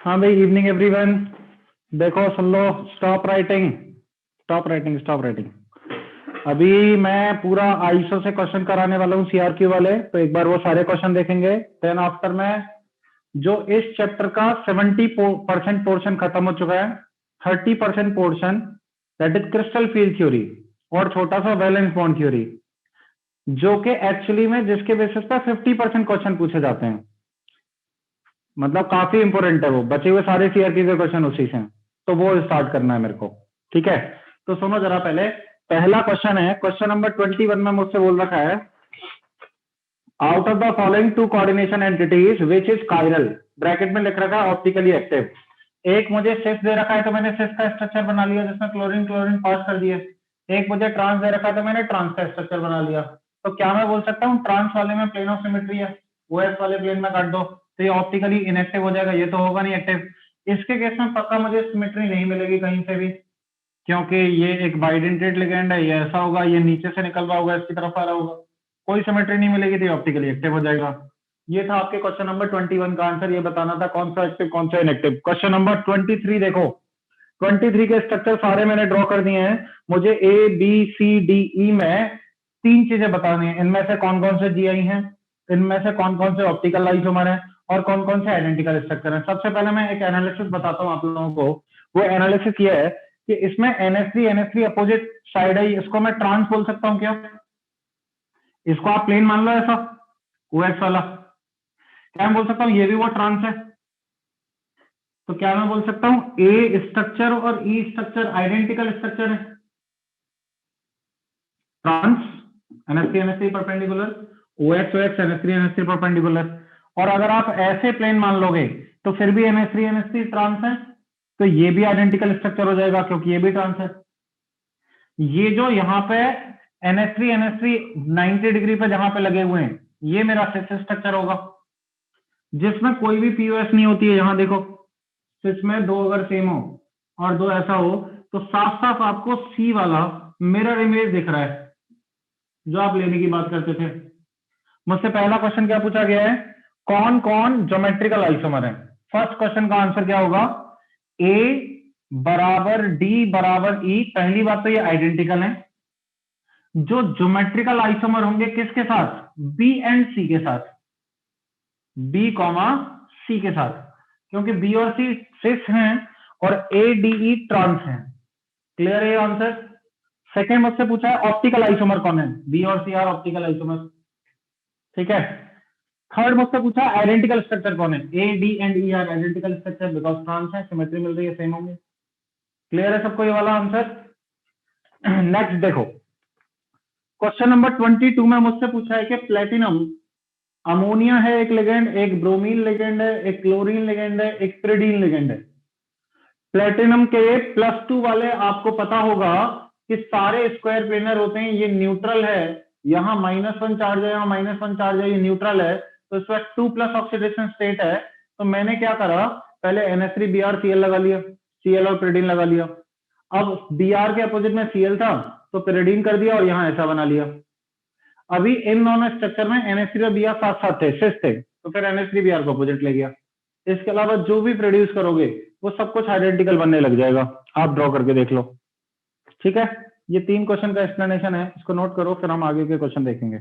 हाँ भाई, evening everyone. देखो सुन लो। Stop writing, stop writing, stop writing. अभी मैं पूरा आईएसओ से क्वेश्चन कराने वाला हूँ, सीआरक्यू वाले। तो एक बार वो सारे क्वेश्चन देखेंगे। देन आफ्टर में जो इस चैप्टर का 70% पोर्शन खत्म हो चुका है, 30% portion that is crystal field theory और छोटा सा वैलेंस बॉन्ड थ्योरी, जो कि एक्चुअली में जिसके बेसिस पर 50% क्वेश्चन पूछे जाते हैं। मतलब काफी इंपोर्टेंट है वो, बचे हुए सारे सीआरपी के क्वेश्चन उसी से हैं। तो वो स्टार्ट करना है मेरे को। ठीक है, तो सुनो जरा। पहले पहला क्वेश्चन है, क्वेश्चन नंबर 21 में मुझसे बोल रखा है, out of the following two coordination entities which is chiral, bracket में लिख रखा है ऑप्टिकली एक्टिव। एक मुझे सिस दे रखा है तो मैंने सिस का स्ट्रक्चर बना लिया जिसमें क्लोरीन क्लोरीन पास कर दिए। एक मुझे ट्रांस दे रखा है तो मैंने ट्रांस का स्ट्रक्चर बना लिया। तो क्या मैं बोल सकता हूँ ट्रांस वाले में प्लेन ऑफ सिमेट्री है, ओएस वाले प्लेन में काट दो तो ये ऑप्टिकली इनएक्टिव हो जाएगा, ये तो होगा नहीं एक्टिव। इसके केस में पक्का मुझे सिमेट्री नहीं मिलेगी कहीं से भी, क्योंकि ये एक बाइडेंटेड लिगेंड है, ये ऐसा होगा, ये नीचे से निकल रहा होगा, इसकी तरफ आ रहा होगा, कोई सिमेट्री नहीं मिलेगी तो ऑप्टिकली एक्टिव हो जाएगा। ये था आपके क्वेश्चन नंबर 21 का आंसर। ये बताना था कौन सा एक्टिव कौन सा इनएक्टिव। क्वेश्चन नंबर 23 देखो। 23 के स्ट्रक्चर सारे मैंने ड्रॉ कर दिए हैं। मुझे A B C D E में तीन चीजें बतानी है, इनमें से कौन कौन से जीआई हैं, इनमें से कौन कौन से ऑप्टिकल आइसोमर हैं और कौन कौन से आइडेंटिकल स्ट्रक्चर हैं। सबसे पहले मैं एक एनालिसिस बताता हूँ आप लोगों को। वो एनालिसिस ये है कि इसमें NH3 अपोजिट साइड है, इसको मैं ट्रांस बोल सकता हूँ क्या? इसको आप प्लेन मान लो ऐसा, OX वाला। क्या मैं बोल सकता हूँ ये भी वो ट्रांस है? तो क्या मैं बोल सकता हूँ ए स्ट्रक्चर और ई स्ट्रक्चर आइडेंटिकल स्ट्रक्चर है? Trans NH3 perpendicular, OX NH3 perpendicular. और अगर आप ऐसे प्लेन मान लोगे तो फिर भी NH3 ट्रांस है, तो ये भी आइडेंटिकल स्ट्रक्चर हो जाएगा क्योंकि ये भी ट्रांस है। ये जो यहाँ पे NH3 90 डिग्री पे जहां पे लगे हुए हैं, ये मेरा सिस स्ट्रक्चर होगा जिसमें कोई भी पीओएस नहीं होती है। यहां देखो, सिस में दो अगर सेम हो और दो ऐसा हो तो साफ साफ आपको सी वाला मिरर इमेज दिख रहा है जो आप लेने की बात करते थे। मुझसे पहला क्वेश्चन क्या पूछा गया है, कौन कौन ज्योमेट्रिकल आइसोमर है। फर्स्ट क्वेश्चन का आंसर क्या होगा, ए बराबर डी बराबर ई। पहली बात तो ये आइडेंटिकल है। जो ज्योमेट्रिकल आइसोमर होंगे किसके साथ, बी एंड सी के साथ, बी कॉमा सी के साथ, क्योंकि बी और सी सिस हैं और ए डी ई ट्रांस हैं। क्लियर है आंसर। सेकेंड मुझसे पूछा है ऑप्टिकल आइसोमर कौन है, बी और सी आर ऑप्टिकल आइसोमर। ठीक है। थर्ड मुझसे पूछा आइडेंटिकल स्ट्रक्चर कौन है, A D and E are identical structure because trans है, सिमेट्री मिल रही है, सेम होंगे। क्लियर है सबको ये वाला आंसर। नेक्स्ट देखो, क्वेश्चन नंबर 22 में मुझसे पूछा है कि प्लेटिनम, अमोनिया है एक लिगेंड, एक ब्रोमीन लिगेंड है, एक क्लोरीन लिगेंड है, एक पिरिडीन लिगेंड है। प्लेटिनम के +2 वाले आपको पता होगा कि सारे स्क्वायर प्लेनर होते हैं, ये न्यूट्रल है, यहाँ -1 चार्ज है, यहाँ -1 चार्ज है, ये न्यूट्रल है, तो इसमें 2+ ऑक्सीडेशन स्टेट है। तो मैंने क्या करा, पहले NH3Br Cl लगा लिया, Cl और पिरिडीन लगा लिया। अब Br के अपोजिट में Cl था तो पिरिडीन कर दिया और यहाँ ऐसा बना लिया। अभी इन दोनों स्ट्रक्चर में NH3 और Br साथ साथ थे, सिस थे, तो फिर NH3Br को अपोजिट ले गया। इसके अलावा जो भी प्रोड्यूस करोगे वो सब कुछ आइडेंटिकल बनने लग जाएगा। आप ड्रॉ करके देख लो। ठीक है, ये 3 क्वेश्चन का एक्सप्लेनेशन है, इसको नोट करो, फिर हम आगे के क्वेश्चन देखेंगे।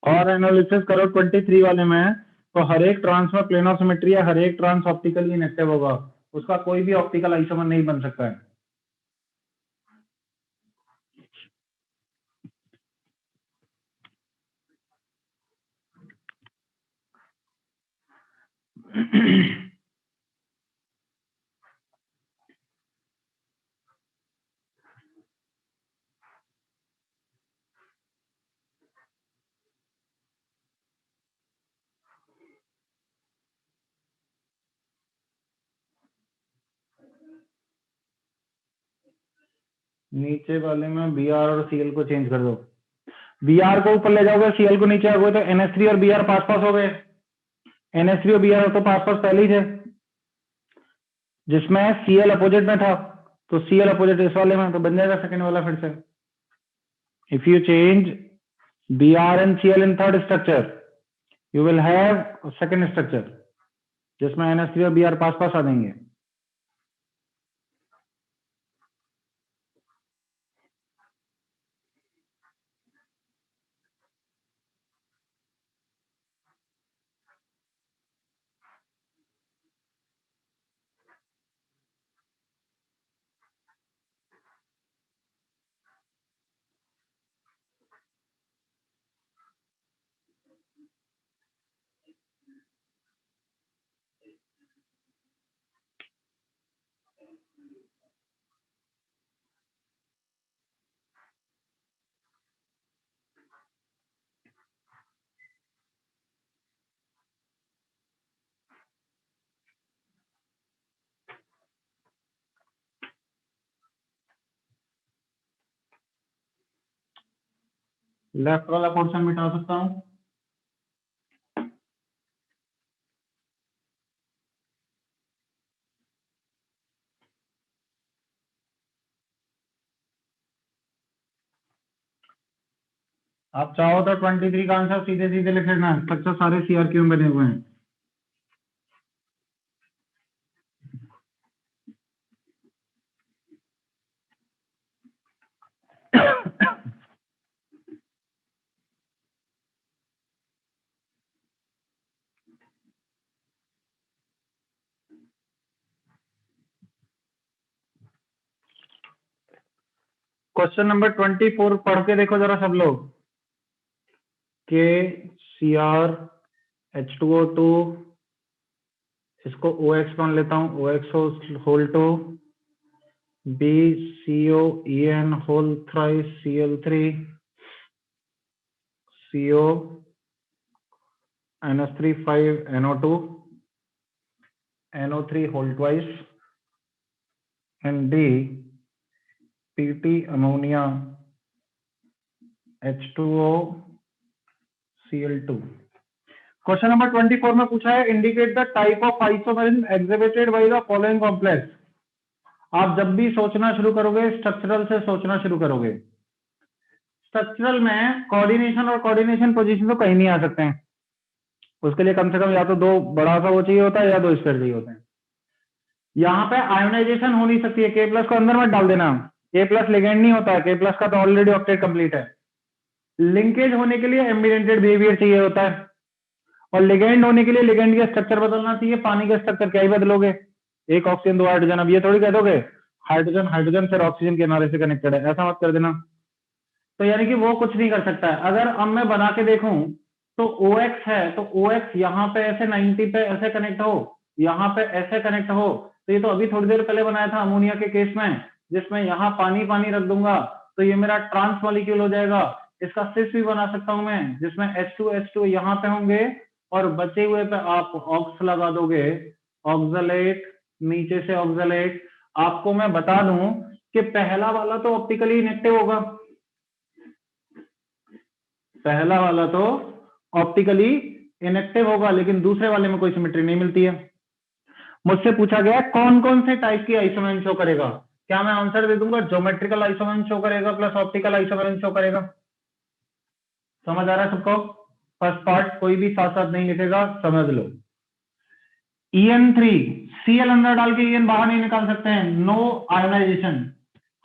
और एनालिसिस करो 23 वाले में, तो हर एक ट्रांस में प्लेन ऑफ सिमेट्री है, हर एक ट्रांस ऑप्टिकली इनएक्टिव होगा, उसका कोई भी ऑप्टिकल आइसोमर नहीं बन सकता है। नीचे वाले में बी आर और सीएल को चेंज कर दो। बी आर को ऊपर ले जाओगे, सीएल को नीचे आओगे, तो NH3 और बी आर पास पास हो गए। NH3 और बी आर तो पास पास पहले ही थे, जिसमें सीएल अपोजिट में था, तो सीएल अपोजिट इस वाले में, तो बन जाएगा सेकंड वाला फिर से। If you change B R and CL in third structure, you will have second structure जिसमें NH3 और बी आर पास पास आ जाएंगे। लेफ्ट वाला पोर्शन मिटा सकता हूं। आप चाहो तो 23 का आंसर सीधे सीधे लिख लेना, स्ट्रक्चर सारे सीआरक्यू में बने हुए हैं। क्वेश्चन नंबर 24 पढ़ के देखो जरा सब लोग। के CrH2O2, इसको OX मान लेता हूं, OX whole 2, BCOEN whole thrice Cl3, CO NH3 5 NO2, NO3 whole twice, and D PT ammonia H2O Cl2। Question number 24 में पूछा है indicate the type of isomerism exhibited by the following complex. आप जब भी सोचना शुरू करोगे स्ट्रक्चरल से सोचना शुरू करोगे। स्ट्रक्चरल में कोऑर्डिनेशन और कोऑर्डिनेशन पोजीशन तो कहीं नहीं आ सकते हैं, उसके लिए कम से कम या तो दो बड़ा सा वो चाहिए होता है या दो स्क्वायर चाहिए होते हैं। यहाँ पे आयोनाइजेशन हो नहीं सकती है, K प्लस को अंदर मत डाल देना, K प्लस लिगेंड नहीं होता है, K प्लस का तो ऑलरेडी ऑक्टेट कंप्लीट है। लिंकेज होने के लिए एम्बिडेंटेड बिहेवियर चाहिए होता है, और लिगेंड होने के लिए लिगेंड का स्ट्रक्चर बदलना चाहिए। पानी का स्ट्रक्चर क्या ही बदलोगे, एक ऑक्सीजन दो हाइड्रोजन। अब ये थोड़ी कह दोगे हाइड्रोजन हाइड्रोजन फिर ऑक्सीजन किनारे से कनेक्टेड है, ऐसा मत कर देना। तो यानी कि वो कुछ नहीं कर सकता है। अगर अब मैं बना के देखूं तो OX है, तो OX यहाँ पे ऐसे 90 पे ऐसे कनेक्ट हो, यहाँ पे ऐसे कनेक्ट हो, तो ये तो अभी थोड़ी देर पहले बनाया था अमोनिया के केस में, जिसमें यहाँ पानी पानी रख दूंगा तो ये मेरा ट्रांस मॉलिक्यूल हो जाएगा। इसका सिस भी बना सकता हूं मैं, जिसमें H2 यहाँ पे होंगे और बचे हुए पे आप ऑक्स लगा दोगे, ऑक्सलेट, नीचे से ऑक्सलेट। आपको मैं बता दूं कि पहला वाला तो ऑप्टिकली इनेक्टिव होगा, पहला वाला तो ऑप्टिकली इनेक्टिव होगा, लेकिन दूसरे वाले में कोई सिमेट्री नहीं मिलती है। मुझसे पूछा गया कौन कौन से टाइप की आइसोमेरिज्म शो करेगा, क्या मैं आंसर दे दूंगा ज्योमेट्रिकल आइसोमेरिज्म शो करेगा प्लस ऑप्टिकल आइसोमेरिज्म शो करेगा। समझ आ रहा है सबको? फर्स्ट पार्ट कोई भी साथ साथ नहीं लिखेगा, समझ लो। EN3 Cl अंदर डाल के EN बाहर नहीं निकाल सकते हैं, नो आयोनाइजेशन,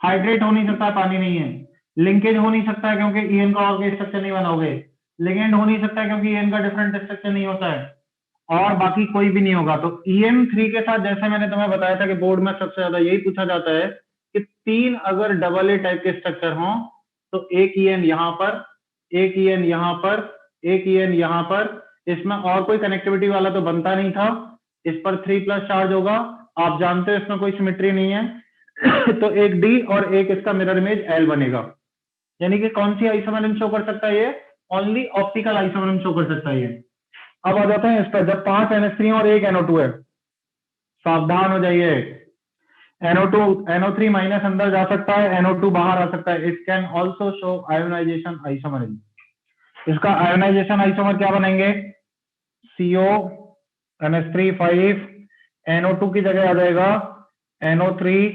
हाइड्रेट हो नहीं सकता, पानी नहीं है। लिंकेज हो नहीं सकता है क्योंकि EN का और स्ट्रक्चर नहीं बनाओगे। लिगेंड हो नहीं सकता है क्योंकि EN का डिफरेंट स्ट्रक्चर नहीं होता है, और बाकी कोई भी नहीं होगा। तो EN3 के साथ जैसे मैंने तुम्हें बताया था कि बोर्ड में सबसे ज्यादा यही पूछा जाता है कि तीन अगर डबल ए टाइप के स्ट्रक्चर हों तो एक EN यहाँ पर, एक EN यहाँ पर, एक EN यहाँ पर, इसमें और कोई कनेक्टिविटी वाला तो बनता नहीं था, इस पर 3+ चार्ज होगा, आप जानते हो इसमें कोई सिमेट्री नहीं है तो एक डी और एक इसका मिरर इमेज एल बनेगा। यानी कि कौन सी आइसोमर शो कर सकता है ये? ओनली ऑप्टिकल आइसोमर शो कर सकता है ये। अब आ जाते हैं इस पर, जब 5 NH3 और 1 NO2 है, सावधान हो जाइए। NO2 NO3 माइनस अंदर जा सकता है, NO2 बाहर आ सकता है। It can also show ionisation isomer. इसका आयोनाइजेशन आइसोमर क्या बनेंगे? CO NH3 5, NO2 की जगह आ जाएगा NO3,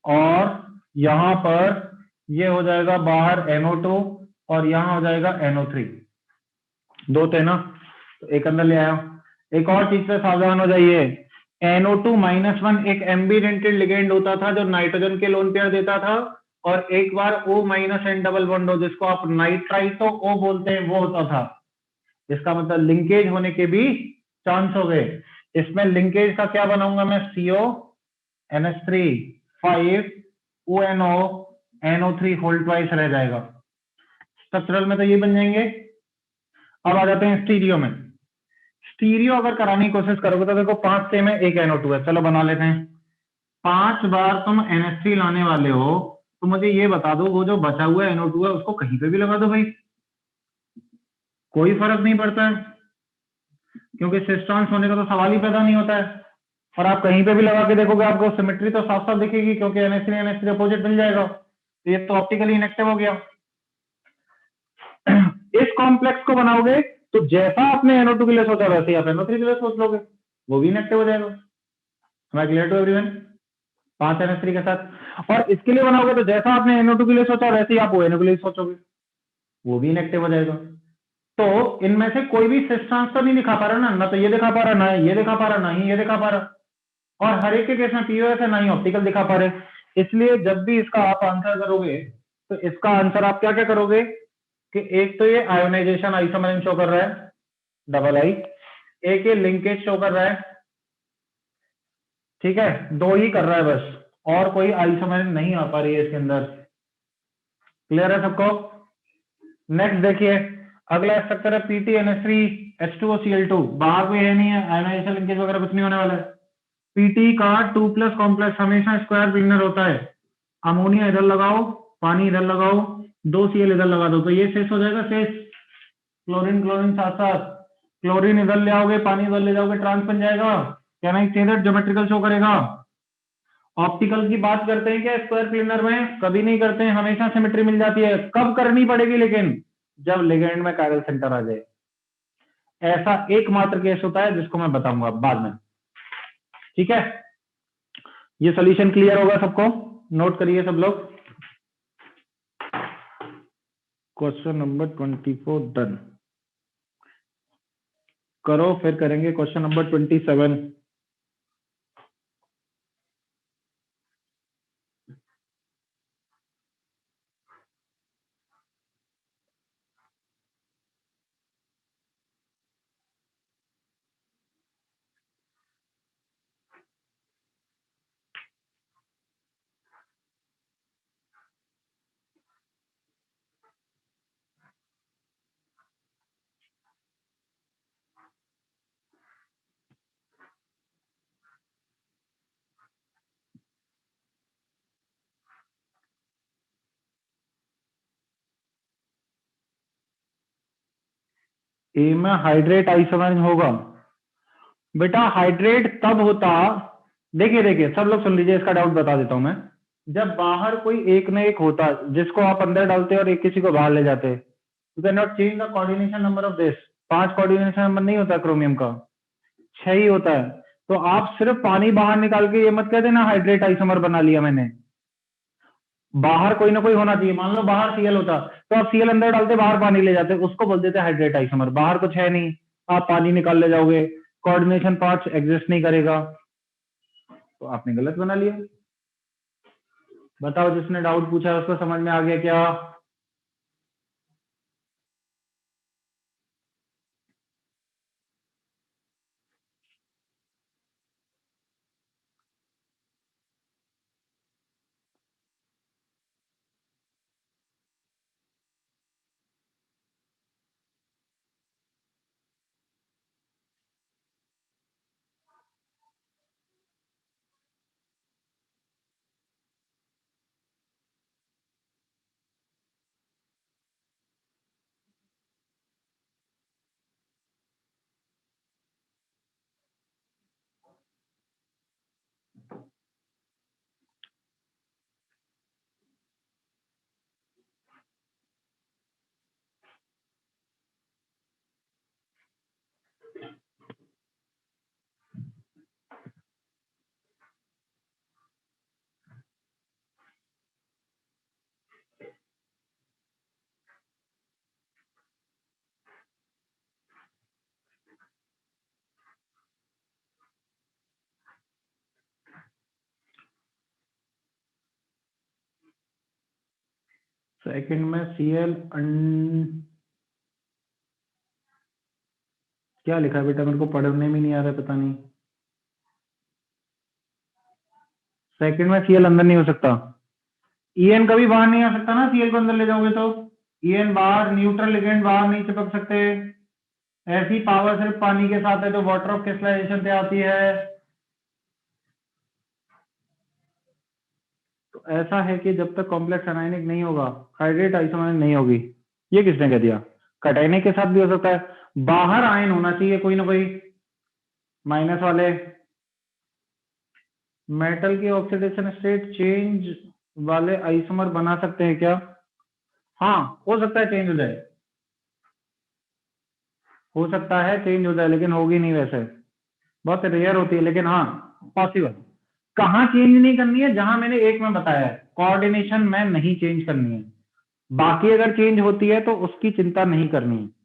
और यहां पर ये हो जाएगा बाहर NO2 और यहां हो जाएगा NO3। दो थे ना, तो एक अंदर ले आया। एक और चीज पे सावधान हो जाइए, NO2-1 एक एम्बिडेंटेड लिगेंड होता था जो नाइट्रोजन के लोन पेयर देता था, और एक बार O-N डबल बॉन्ड हो जिसको आप नाइट्राइटो O बोलते हैं वो होता था। इसका मतलब लिंकेज होने के भी चांस हो गए। इसमें लिंकेज का क्या बनाऊंगा मैं? CO NH3 5 ONO NO3 whole twice रह जाएगा। स्ट्रक्चरल में तो ये बन जाएंगे। अब आ जाते हैं स्टीरियो में। स्टीरियो अगर कराने की कोशिश करोगे तो देखो 5 सेम है, 1 NO2 है, चलो बना लेते हैं। 5 बार तुम NH3 लाने वाले हो, तो मुझे ये बता दो वो जो बचा हुआ NO2 है उसको कहीं पे भी लगा दो भाई, कोई फर्क नहीं पड़ता है, क्योंकि सिस्टॉन्स होने का तो सवाल ही पैदा नहीं होता है। और आप कहीं पे भी लगा के देखोगे आपको सिमेट्री तो साफ साफ दिखेगी, क्योंकि NH3 अपोजिट मिल जाएगा। तो ये तो ऑप्टिकली इनएक्टिव हो गया। इस कॉम्प्लेक्स को बनाओगे तो जैसा आपने NO2 के लिए सोचा वैसे ही आप NO3 के लिए सोच लोगे, वो भी इनएक्टिव हो जाएगा। Clear to everyone? 5 NH3 के साथ। और इसके लिए बनाओगे तो जैसा आपने NO2 के लिए सोचा वैसे ही आप ONO के लिए सोचोगे, वो भी इनएक्टिव हो जाएगा। तो इनमें से कोई भी सिस ट्रांसफर नहीं दिखा पा रहा ना, ना तो ये दिखा पा रहा, ना ये दिखा पा रहा, ना ही ये दिखा पा रहा, और हर एक के केस में POS है, ना ही ऑप्टिकल दिखा पा रहे। इसलिए जब भी इसका आप आंसर करोगे तो इसका आंसर आप क्या क्या करोगे कि एक तो ये आयोनाइजेशन आइसोमर शो कर रहा है डबल आई, एक ये लिंकेज शो कर रहा है, ठीक है, दो ही कर रहा है बस, और कोई आइसोमर नहीं आ पा रही है इसके अंदर। क्लियर है सबको? नेक्स्ट देखिए, अगला स्ट्रक्चर है PTNH3H2OCl2। बाहर कोई है नहीं है, आयोनाइजेशन लिंकेज वगैरह कुछ नहीं होने वाला है। पीटी का 2+ कॉम्प्लेक्स हमेशा स्क्वायर प्लेनर होता है। अमोनिया इधर लगाओ, पानी इधर लगाओ, 2Cl इधर लगा दो, तो ये शेष हो जाएगा शेष। क्लोरीन क्लोरीन साथ साथ, क्लोरीन इधर ले आओगे, पानी इधर ले जाओगे, ट्रांस बन जाएगा। क्या नहीं स्टेंडर्ड ज्योमेट्रिकल शो करेगा। ऑप्टिकल की बात करते हैं क्या स्क्वायर प्लेनर में? कभी नहीं करते हैं, हमेशा सिमेट्री मिल जाती है। कब करनी पड़ेगी लेकिन? जब लिगेंड में कायरल सेंटर आ जाए। ऐसा एकमात्र केस होता है जिसको मैं बताऊंगा बाद में, ठीक है? ये सॉल्यूशन क्लियर होगा सबको? नोट करिए सब लोग। क्वेश्चन नंबर 24 डन करो, फिर करेंगे क्वेश्चन नंबर 27। ए में हाइड्रेट आइसोमर होगा बेटा। हाइड्रेट तब होता, देखिए देखिए सब लोग सुन लीजिए, इसका डाउट बता देता हूं मैं। जब बाहर कोई एक न एक होता जिसको आप अंदर डालते और एक किसी को बाहर ले जाते, you can not change the coordination number of this. 5 coordination number नहीं होता क्रोमियम का, 6 ही होता है। तो आप सिर्फ पानी बाहर निकाल के ये मत कह देना हाइड्रेट आइसोमर बना लिया मैंने। बाहर कोई ना कोई होना चाहिए। मान लो बाहर Cl होता तो आप Cl अंदर डालते, बाहर पानी ले जाते, उसको बोल देते हाइड्रेट आइसोमर। बाहर कुछ है नहीं, आप पानी निकाल ले जाओगे, कोऑर्डिनेशन पार्ट एग्जिस्ट नहीं करेगा, तो आपने गलत बना लिया। बताओ जिसने डाउट पूछा है उसको समझ में आ गया क्या? सेकंड में Cl क्या लिखा है बेटा, मेरे को पढ़ने में नहीं आ रहा है, पता नहीं। सेकंड में Cl अंदर नहीं हो सकता, En कभी बाहर नहीं आ सकता ना, Cl को अंदर ले जाओगे तो। En बाहर, न्यूट्रल लिगेंड बाहर नहीं चिपक सकते। ऐसी पावर सिर्फ पानी के साथ है जो वाटर ऑफ क्रिस्टलाइजेशन से आती है। तो ऐसा है कि जब तक कॉम्प्लेक्स एनायनिक नहीं होगा, हाइड्रेट आइसोमरिक नहीं होगी। ये किसने कह दिया? कैटायनिक के साथ भी हो सकता है। बाहर आयन होना चाहिए कोई ना कोई माइनस वाले। मेटल की ऑक्सीडेशन स्टेट चेंज वाले आइसोमर बना सकते हैं क्या? हाँ, हो सकता है चेंज हो जाए, हो सकता है चेंज हो जाए, लेकिन होगी नहीं वैसे, बहुत रेयर होती है, लेकिन हाँ पॉसिबल। कहाँ चेंज नहीं करनी है? जहां मैंने एक में बताया है, कोऑर्डिनेशन में नहीं चेंज करनी है। बाकी अगर चेंज होती है तो उसकी चिंता नहीं करनी है।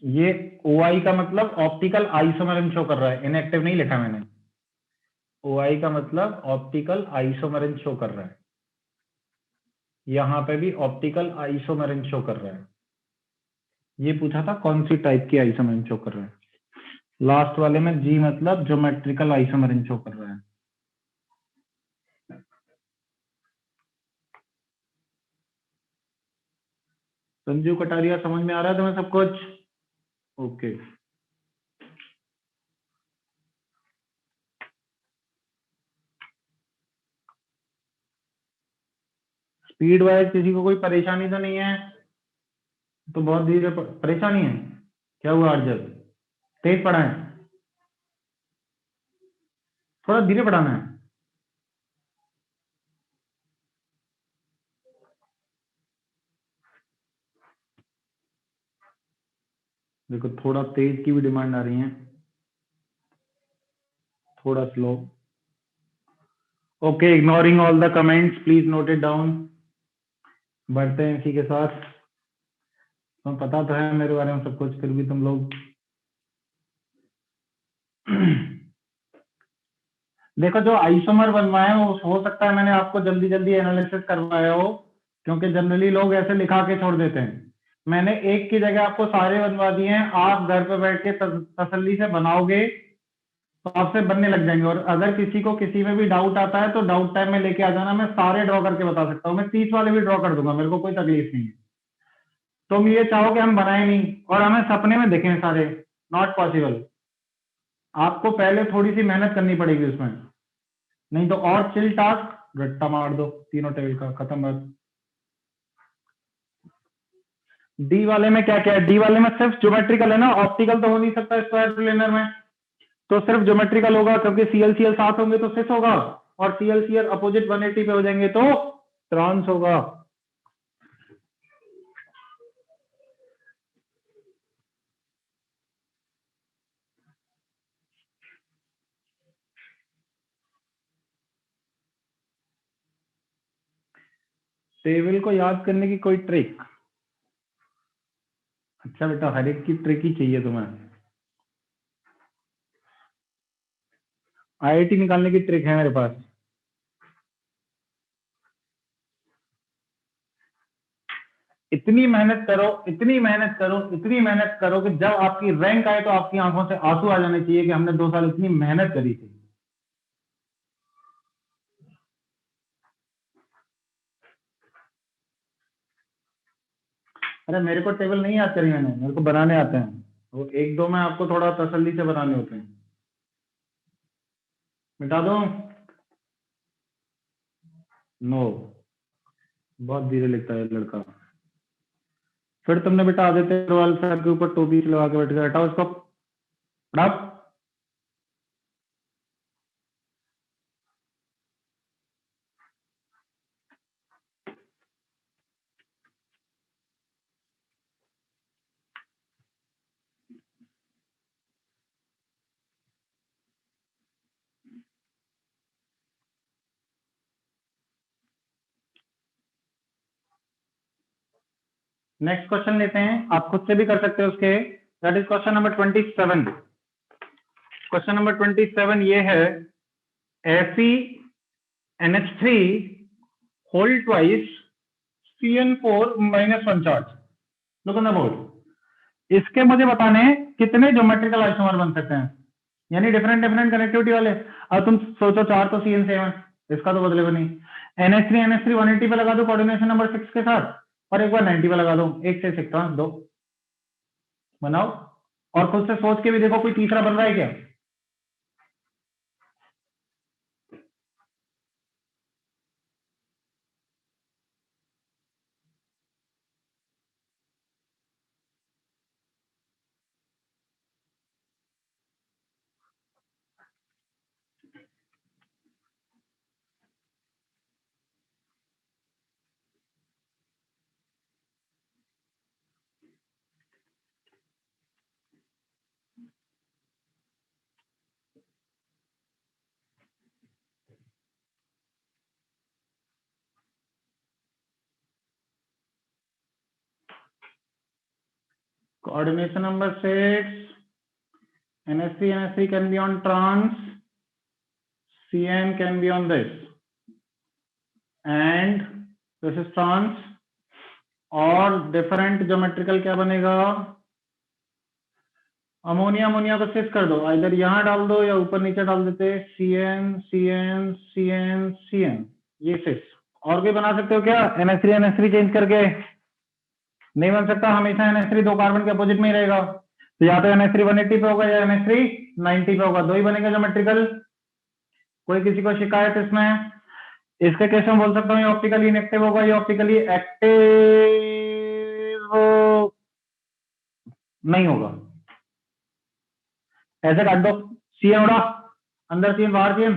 ये OI का मतलब ऑप्टिकल आइसोमरिज्म शो कर रहा है, इनएक्टिव नहीं लिखा मैंने। OI का मतलब ऑप्टिकल आइसोमरिज्म शो कर रहा है, यहां पे भी ऑप्टिकल आइसोमरिज्म शो कर रहा है। ये पूछा था कौन सी टाइप की आइसोमरिज्म शो कर रहा है। लास्ट वाले में जी मतलब ज्योमेट्रिकल आइसोमरिज्म शो कर रहा है। संजीव कटारिया, समझ में आ रहा है तुम्हें सब कुछ? ओके। स्पीड वाइज किसी को कोई परेशानी तो नहीं है? तो बहुत धीरे परेशानी है? क्या हुआ अर्जन? तेज पढ़ा है? थोड़ा धीरे पढ़ाना है? देखो थोड़ा तेज की भी डिमांड आ रही है, थोड़ा slow. Okay, ignoring all the comments, please note it down. बढ़ते हैं इसी के साथ। तुम्हें पता तो है मेरे बारे में सब कुछ, फिर भी तुम लोग देखो जो आइसोमर बनवाए हैं, वो हो सकता है मैंने आपको जल्दी जल्दी एनालिसिस करवाया हो, क्योंकि जनरली लोग ऐसे लिखा के छोड़ देते हैं। मैंने एक की जगह आपको सारे बनवा दिए हैं, आप घर पे बैठ के तसल्ली से बनाओगे तो आपसे बनने लग जाएंगे। और अगर किसी को किसी में भी डाउट आता है तो डाउट टाइम में लेके आ जाना, मैं सारे ड्रॉ करके बता सकता हूँ, मैं 30 वाले भी ड्रॉ कर दूंगा, मेरे को कोई तकलीफ नहीं है। तुम ये चाहो कि हम बनाए नहीं और हमें सपने में दिखें सारे, नॉट पॉसिबल। आपको पहले थोड़ी सी मेहनत करनी पड़ेगी उसमें, नहीं तो और चिल टास्क रट्टा मार दो, तीनों टेबल का खत्म बात। डी वाले में क्या क्या है? डी वाले में सिर्फ ज्योमेट्रिकल है ना, ऑप्टिकल तो हो नहीं सकता स्क्वायर प्लेनर में, तो सिर्फ ज्योमेट्रिकल होगा, क्योंकि CL साथ होंगे तो सिस होगा, और CL अपोजिट 180 पे हो जाएंगे तो ट्रांस होगा। टेबल को याद करने की कोई ट्रिक? अच्छा बेटा, हर एक की ट्रिक ही चाहिए तुम्हें? IIT निकालने की ट्रिक है मेरे पास। इतनी मेहनत करो, इतनी मेहनत करो, इतनी मेहनत करो कि जब आपकी रैंक आए तो आपकी आंखों से आंसू आ जाने चाहिए कि हमने 2 साल इतनी मेहनत करी थी। अरे मेरे को टेबल नहीं याद करी मैंने, मेरे को बनाने आते हैं, वो एक दो में आपको थोड़ा तसल्ली से बनाने होते हैं। मिटा दो? नो, बहुत धीरे लिखता है लड़का। फिर तुमने बेटा आदित्य अग्रवाल सर के ऊपर टोपी लगा के बैठ गया, हटाओ इसको, हटाओ। नेक्स्ट क्वेश्चन लेते हैं, आप खुद से भी कर सकते हो उसके। That is question number 27। Question number 27 ये है, FeNH3 whole twice CN4-1 charge. Look on the board. इसके मुझे बताने कितने ज्योमेट्रिकल आइसोमर बन सकते हैं, यानी डिफरेंट डिफरेंट कनेक्टिविटी वाले। अब तुम सोचो 4 तो CN7, इसका तो बदलेगा नहीं। NH3 180 पे लगा दो कोऑर्डिनेशन नंबर 6 के साथ, और एक बार 90 पे लगा दो, 1 से 6 ट्रांस 2 बनाओ, और खुद से सोच के भी देखो कोई तीसरा बन रहा है क्या। Coordination number 6, NH3 can be on trans, CN can be on this, and this is trans, और डिफरेंट ज्योमेट्रिकल क्या बनेगा, अमोनिया अमोनिया को शिफ्ट कर दो, इधर यहां डाल दो या ऊपर नीचे डाल देते, CN CN CN CN, ये 6। और भी बना सकते हो क्या NH3 चेंज करके? नहीं बन सकता, हमेशा NH3 दो कार्बन के अपोजिट में ही रहेगा, तो या तो NH3 180 पे होगा या NH3 90 पे होगा, दो ही बनेगा ज्योमेट्रिकल। कोई किसी को शिकायत इसमें? इसके केस में बोल सकता हूँ ये ऑप्टिकली इनएक्टिव होगा, ये ऑप्टिकली एक्टिव नहीं होगा। ऐसे काट दो, CN उड़ा, अंदर CN बाहर CN,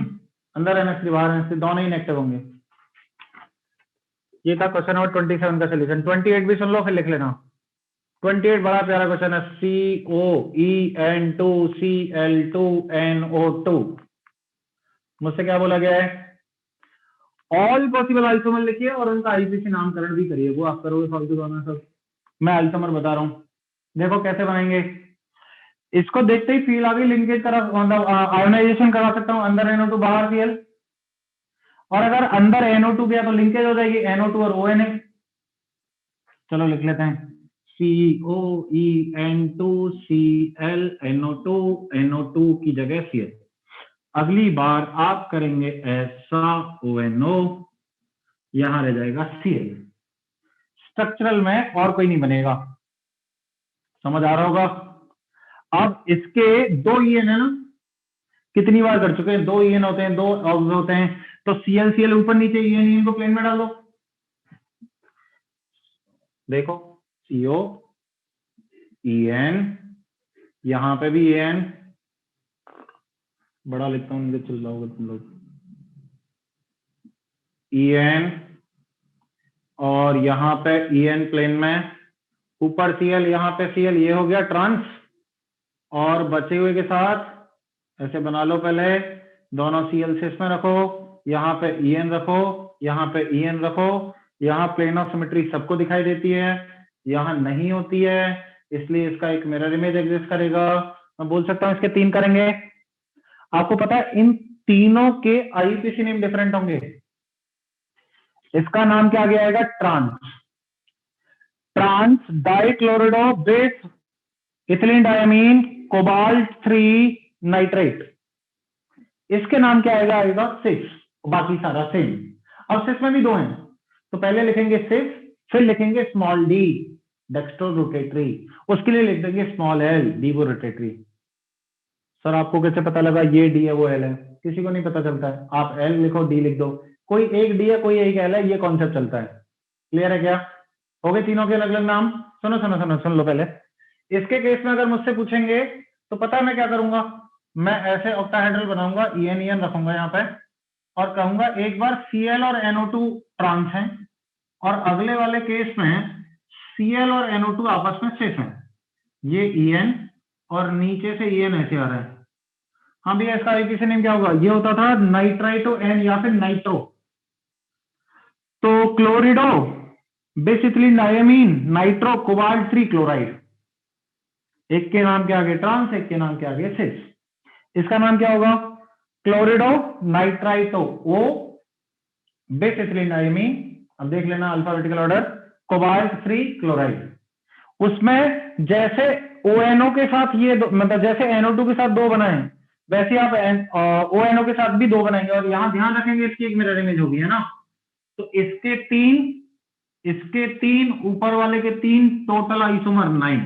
अंदर NH3 बाहर NH3, दोनों ही इनएक्टिव होंगे। ये था क्वेश्चन नंबर 27 का सोल्यूशन। 28 भी सुन लो फिर लिख लेना। 28 बड़ा प्यारा क्वेश्चन है, COEN2Cl2NO2। मुझसे क्या बोला गया है, ऑल पॉसिबल आइसोमर लिखिए और उनका आईपीसी नामकरण भी करिए, वो आप करोगे फालतू दोनों सब। मैं आइसोमर बता रहा हूं, देखो कैसे बनेंगे। इसको देखते ही फील आ गई, लिंकेज करा, मतलब आयोनाइजेशन करा सकता हूं, अंदर NO2 बाहर Cl, और अगर अंदर NO2 गया तो लिंकेज हो जाएगी NO2 और ONA। चलो लिख लेते हैं, COEN2ClNO2, NO2 की जगह Cl। अगली बार आप करेंगे ऐसा ONO, यहां रह जाएगा Cl। स्ट्रक्चरल में और कोई नहीं बनेगा, समझ आ रहा होगा। अब इसके 2 EN है ना, कितनी बार कर चुके हैं, 2 EN होते हैं, 2 ऑब्स होते हैं, तो Cl ऊपर नीचे EN को प्लेन में डाल दो। देखो CO EN, यहां पे भी EN, बड़ा लिखता हूं, मुझे चल रहा होगा तुम लोग, EN, और यहां पे EN प्लेन में, ऊपर Cl, यहां पे Cl, ये हो गया ट्रांस, और बचे हुए के साथ ऐसे बना लो, पहले दोनों Cl से इसमें रखो, यहाँ पे EN रखो, यहाँ पे EN रखो, यहाँ प्लेन ऑफ सिमेट्री सबको दिखाई देती है, यहाँ नहीं होती है, इसलिए इसका एक मिरर इमेज एग्जिस्ट करेगा। मैं बोल सकता हूं इसके 3 करेंगे। आपको पता है इन तीनों के आईपीसी नेम डिफरेंट होंगे। इसका नाम क्या गया आएगा, trans dichlorido bis ethylene diamine cobalt 3 nitrate. इसके नाम क्या आएगा 6, बाकी सारा सेम। अब 6 में भी 2 हैं, तो पहले लिखेंगे 6, फिर लिखेंगे स्मॉल d डेक्स्ट्रो रोटेटरी, उसके लिए लिख देंगे स्मॉल l डीवो रोटेटरी। सर आपको कैसे पता लगा ये d है वो l है? किसी को नहीं पता चलता है, आप l लिखो d लिख दो, कोई एक d है कोई एक l है, ये कॉन्सेप्ट चलता है। क्लियर है क्या? हो गए तीनों के अलग अलग नाम। सुनो सुनो सुनो सुन लो पहले। इसके केस में अगर मुझसे पूछेंगे तो पता है मैं क्या करूंगा, मैं ऐसे ऑक्टाहेड्रल बनाऊंगा, EN रखूंगा यहाँ पे, और कहूंगा एक बार Cl और NO2 ट्रांस हैं, और अगले वाले केस में Cl और NO2 आपस में सिस हैं, ये EN और नीचे से EN ऐसे आ रहा है। हाँ भैया इसका आईपीसी नेम क्या होगा, ये होता था नाइट्राइटो N या फिर नाइट्रो। तो क्लोरिडो bisethylene diamine nitro cobalt 3 chloride. एक के नाम के आगे ट्रांस, एक के नाम के आगे सिस। इसका नाम क्या होगा? क्लोरिडो नाइट्राइटो ओ बेसिथिलीन डायमीन। अब देख लेना अल्फाबेटिकल ऑर्डर, कोबाल्ट 3 क्लोराइड। उसमें जैसे ONO के साथ ये मतलब जैसे NO2 के साथ दो बनाए वैसे आप ONO के साथ भी दो बनाएंगे, और यहां ध्यान रखेंगे इसकी एक मिरर इमेज होगी, है ना? तो इसके तीन ऊपर वाले के तीन, टोटल आइसोमर 9।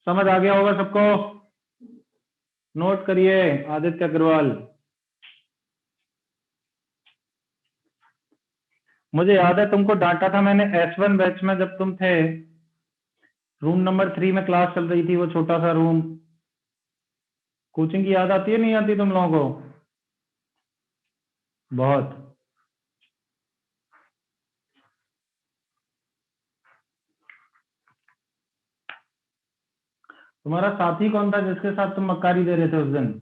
समझ आ गया होगा सबको? नोट करिए आदित्य अग्रवाल। मुझे याद है तुमको डांटा था मैंने S1 बैच में, जब तुम थे रूम नंबर 3 में क्लास चल रही थी, वो छोटा सा रूम। कोचिंग की याद आती है नहीं आती तुम लोगों को? बहुत। तुम्हारा साथी कौन था जिसके साथ तुम मक्कारी दे रहे थे उस दिन?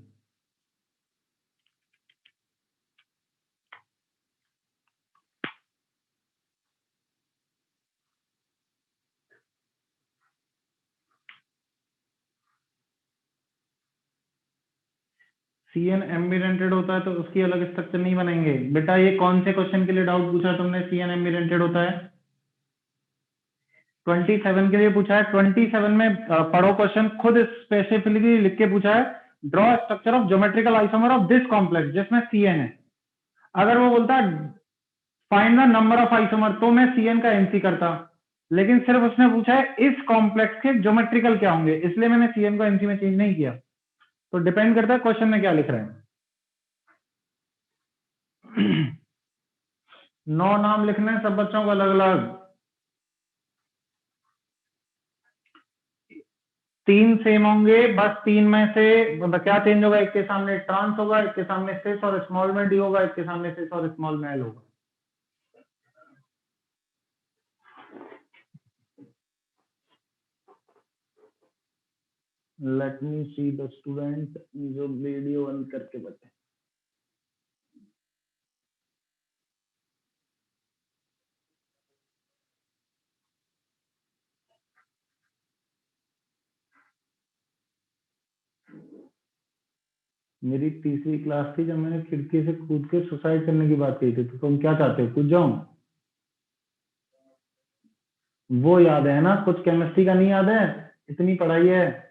CN एम्बिडेंटेड होता है तो उसकी अलग स्ट्रक्चर नहीं बनेंगे बेटा। ये कौन से क्वेश्चन के लिए डाउट पूछा तुमने? CN एम्बिडेंटेड होता है 27 के लिए पूछा है। 27 में पढ़ो क्वेश्चन, खुद स्पेसिफिकली लिख के पूछा है, draw structure of geometrical isomer of this complex, जिसमें CN है। अगर वो बोलता find the number of isomer, तो मैं CN का NC करता, लेकिन सिर्फ उसने पूछा है इस कॉम्प्लेक्स के ज्योमेट्रिकल क्या होंगे, इसलिए मैंने CN को NC में चेंज नहीं किया। तो डिपेंड करता है क्वेश्चन में क्या लिख रहे हैं। 9 नाम लिखने हैं सब बच्चों को अलग अलग। 3 सेम होंगे, बस 3 में से मतलब क्या चेंज होगा? एक के सामने ट्रांस होगा, एक के सामने सिस और स्मॉल में डी होगा, एक के सामने सिस और स्मॉल में एल होगा। Let me see the student जो वीडियो ऑन करके बताए। मेरी तीसरी क्लास थी जब मैंने खिड़की से कूद के सुसाइड करने की बात कही थी, तो तुम क्या चाहते हो, कूद जाऊं? वो याद है ना, कुछ केमिस्ट्री का नहीं याद है? इतनी पढ़ाई है।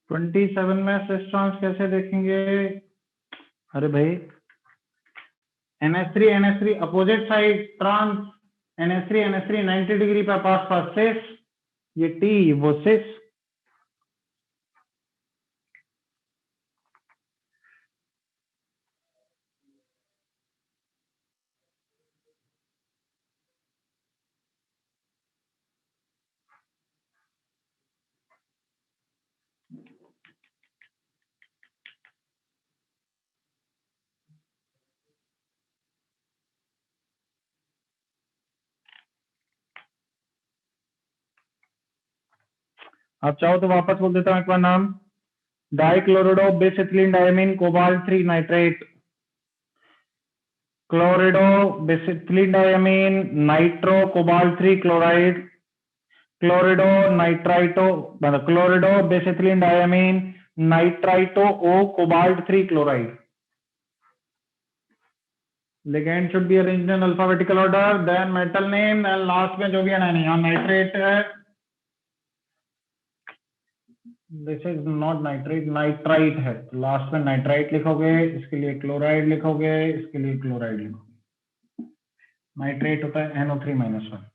27 में सिस ट्रांस कैसे देखेंगे? अरे भाई NH3 opposite side trans, NH3 90 degree पर पास पास सिस, ये T वो सिस। आप चाहो तो वापस बोल देता हूं एक बार नाम, dichlorido bisethylene diamine cobalt 3 nitrate, chlorido bisethylene diamine nitro cobalt 3 chloride, chlorido nitrito मतलब chlorido bisethylene diamine nitrito O cobalt 3 chloride. Ligand should be arranged in alphabetical order, then metal name, then last में जो भी है, नहीं यहाँ nitrate है, this is not nitrate, nitrite है, तो लास्ट में नाइट्राइट लिखोगे, इसके लिए क्लोराइड लिखोगे, इसके लिए क्लोराइड लिखोगे। नाइट्रेट होता है NO3-1।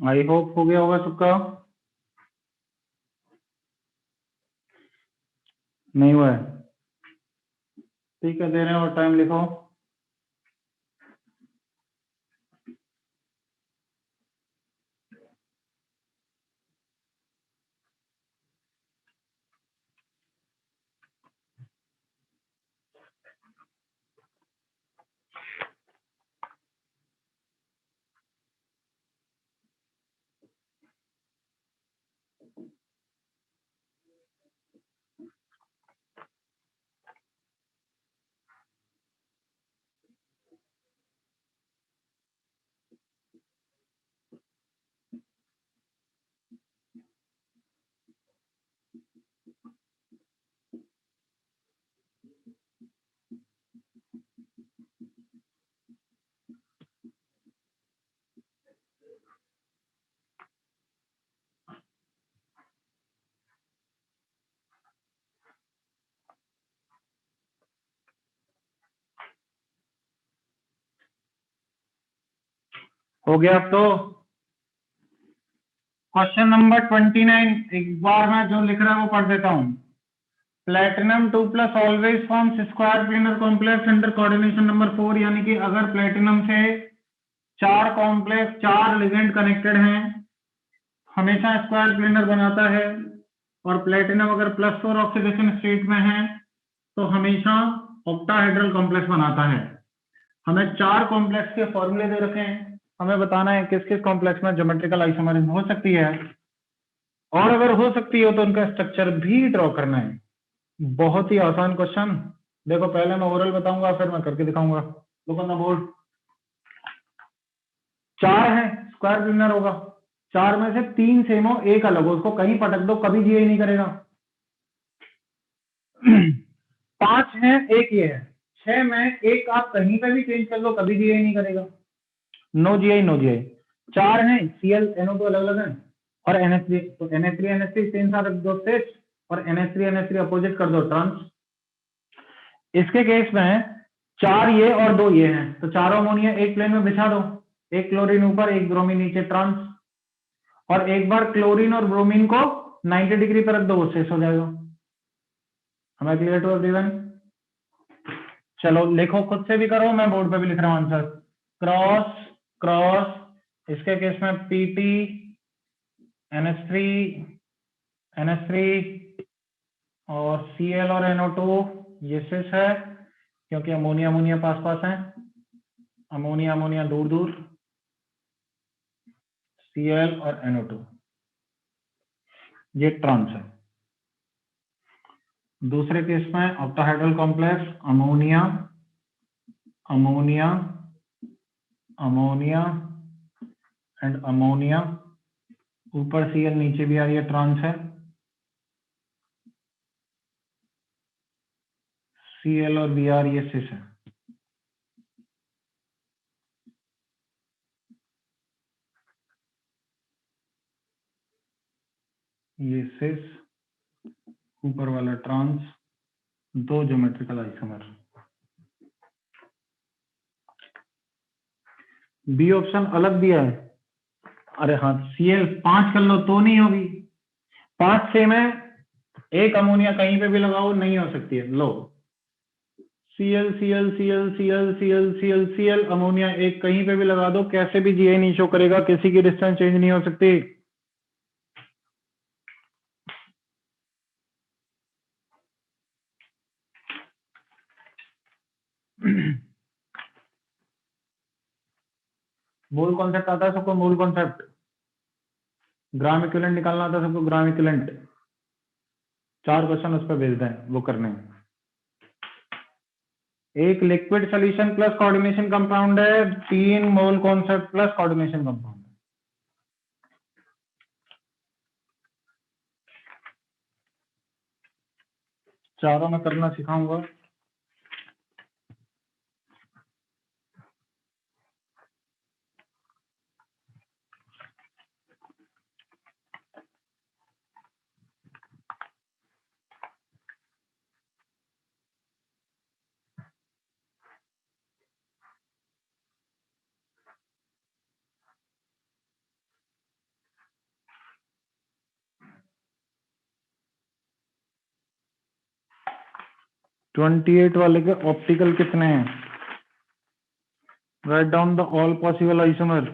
आई होप हो गया होगा सबका। नहीं हुआ है? ठीक है, दे रहे हैं और टाइम लिखो। हो गया अब तो। क्वेश्चन नंबर 29, एक बार मैं जो लिख रहा है वो पढ़ देता हूँ। Platinum 2+ always forms square planar complex under coordination number 4, यानी कि अगर प्लेटिनम से चार कॉम्प्लेक्स, चार लिगेंड कनेक्टेड हैं, हमेशा स्क्वायर प्लेनर बनाता है। और प्लेटिनम अगर +4 ऑक्सीडेशन स्टेट में है तो हमेशा ऑक्टाहेड्रल कॉम्प्लेक्स बनाता है। हमें चार कॉम्प्लेक्स के फॉर्मूले दे रखे हैं, हमें बताना है किस किस कॉम्प्लेक्स में ज्योमेट्रिकल आइसोमरिज्म हो सकती है, और अगर हो सकती हो तो उनका स्ट्रक्चर भी ड्रॉ करना है। बहुत ही आसान क्वेश्चन। देखो, पहले मैं ओरल बताऊंगा, फिर मैं करके दिखाऊंगा। Look on the board. चार है, स्क्वायर प्लेनर होगा। चार में से तीन सेम हो, एक अलग हो, उसको कहीं पटक दो कभी जीए नहीं करेगा। पांच है, एक ये है। छह में एक आप कहीं पे भी चेंज कर लो, कभी जीए नहीं करेगा। No GI, no GI. चार है, सीएल NO2 अलग अलग है, और NH3, तो NH3 सेम सा रख दो स्टेट, और NH3 अपोजिट कर दो ट्रांस। इसके केस में चार ये और दो ये हैं, तो चारों अमोनिया एक प्लेन में बिछा दो, एक क्लोरीन ऊपर, एक ब्रोमीन नीचे, ट्रांस। और एक बार क्लोरीन और ब्रोमीन को 90 डिग्री पर रख दो, वो शेष हो जाएगा। हमें क्लियर टू एवरीवन? चलो लिखो, खुद से भी करो, मैं बोर्ड पे भी लिख रहा हूं आंसर। क्रॉस क्रॉस, इसके केस में PT NH3 और Cl और NO2 ये शेष है, क्योंकि अमोनिया अमोनिया पास पास है, अमोनिया अमोनिया दूर दूर, Cl और NO2 ये ट्रांस है। दूसरे केस में octahedral complex, ammonia ammonia ammonia and ammonia, ऊपर Cl नीचे भी आ रही है, ट्रांस है। Cl और Br ये सिस है। ये सिस, ऊपर वाला ट्रांस, दो ज्योमेट्रिकल आइसोमर। बी ऑप्शन अलग दिया है। अरे हाँ, Cl 5 कर लो तो नहीं होगी, 5 सेम है, एक अमोनिया कहीं पे भी लगाओ नहीं हो सकती है। लो, Cl Cl Cl Cl Cl Cl Cl, ammonia एक कहीं पे भी लगा दो, कैसे भी जीआई नहीं शो करेगा, किसी की डिस्टेंस चेंज नहीं हो सकती। मूल कॉन्सेप्ट आता है सबको? मूल कॉन्सेप्ट, ग्राम इक्विवेलेंट निकालना आता है सबको? ग्राम इक्विवेलेंट, 4 क्वेश्चन उस पर भेज दें, वो करने हैं। एक liquid solution plus coordination compound है, 3 mole concept plus coordination compound. चारों में करना सिखाऊंगा। 28 वाले के ऑप्टिकल कितने हैं? Write down the all possible isomer.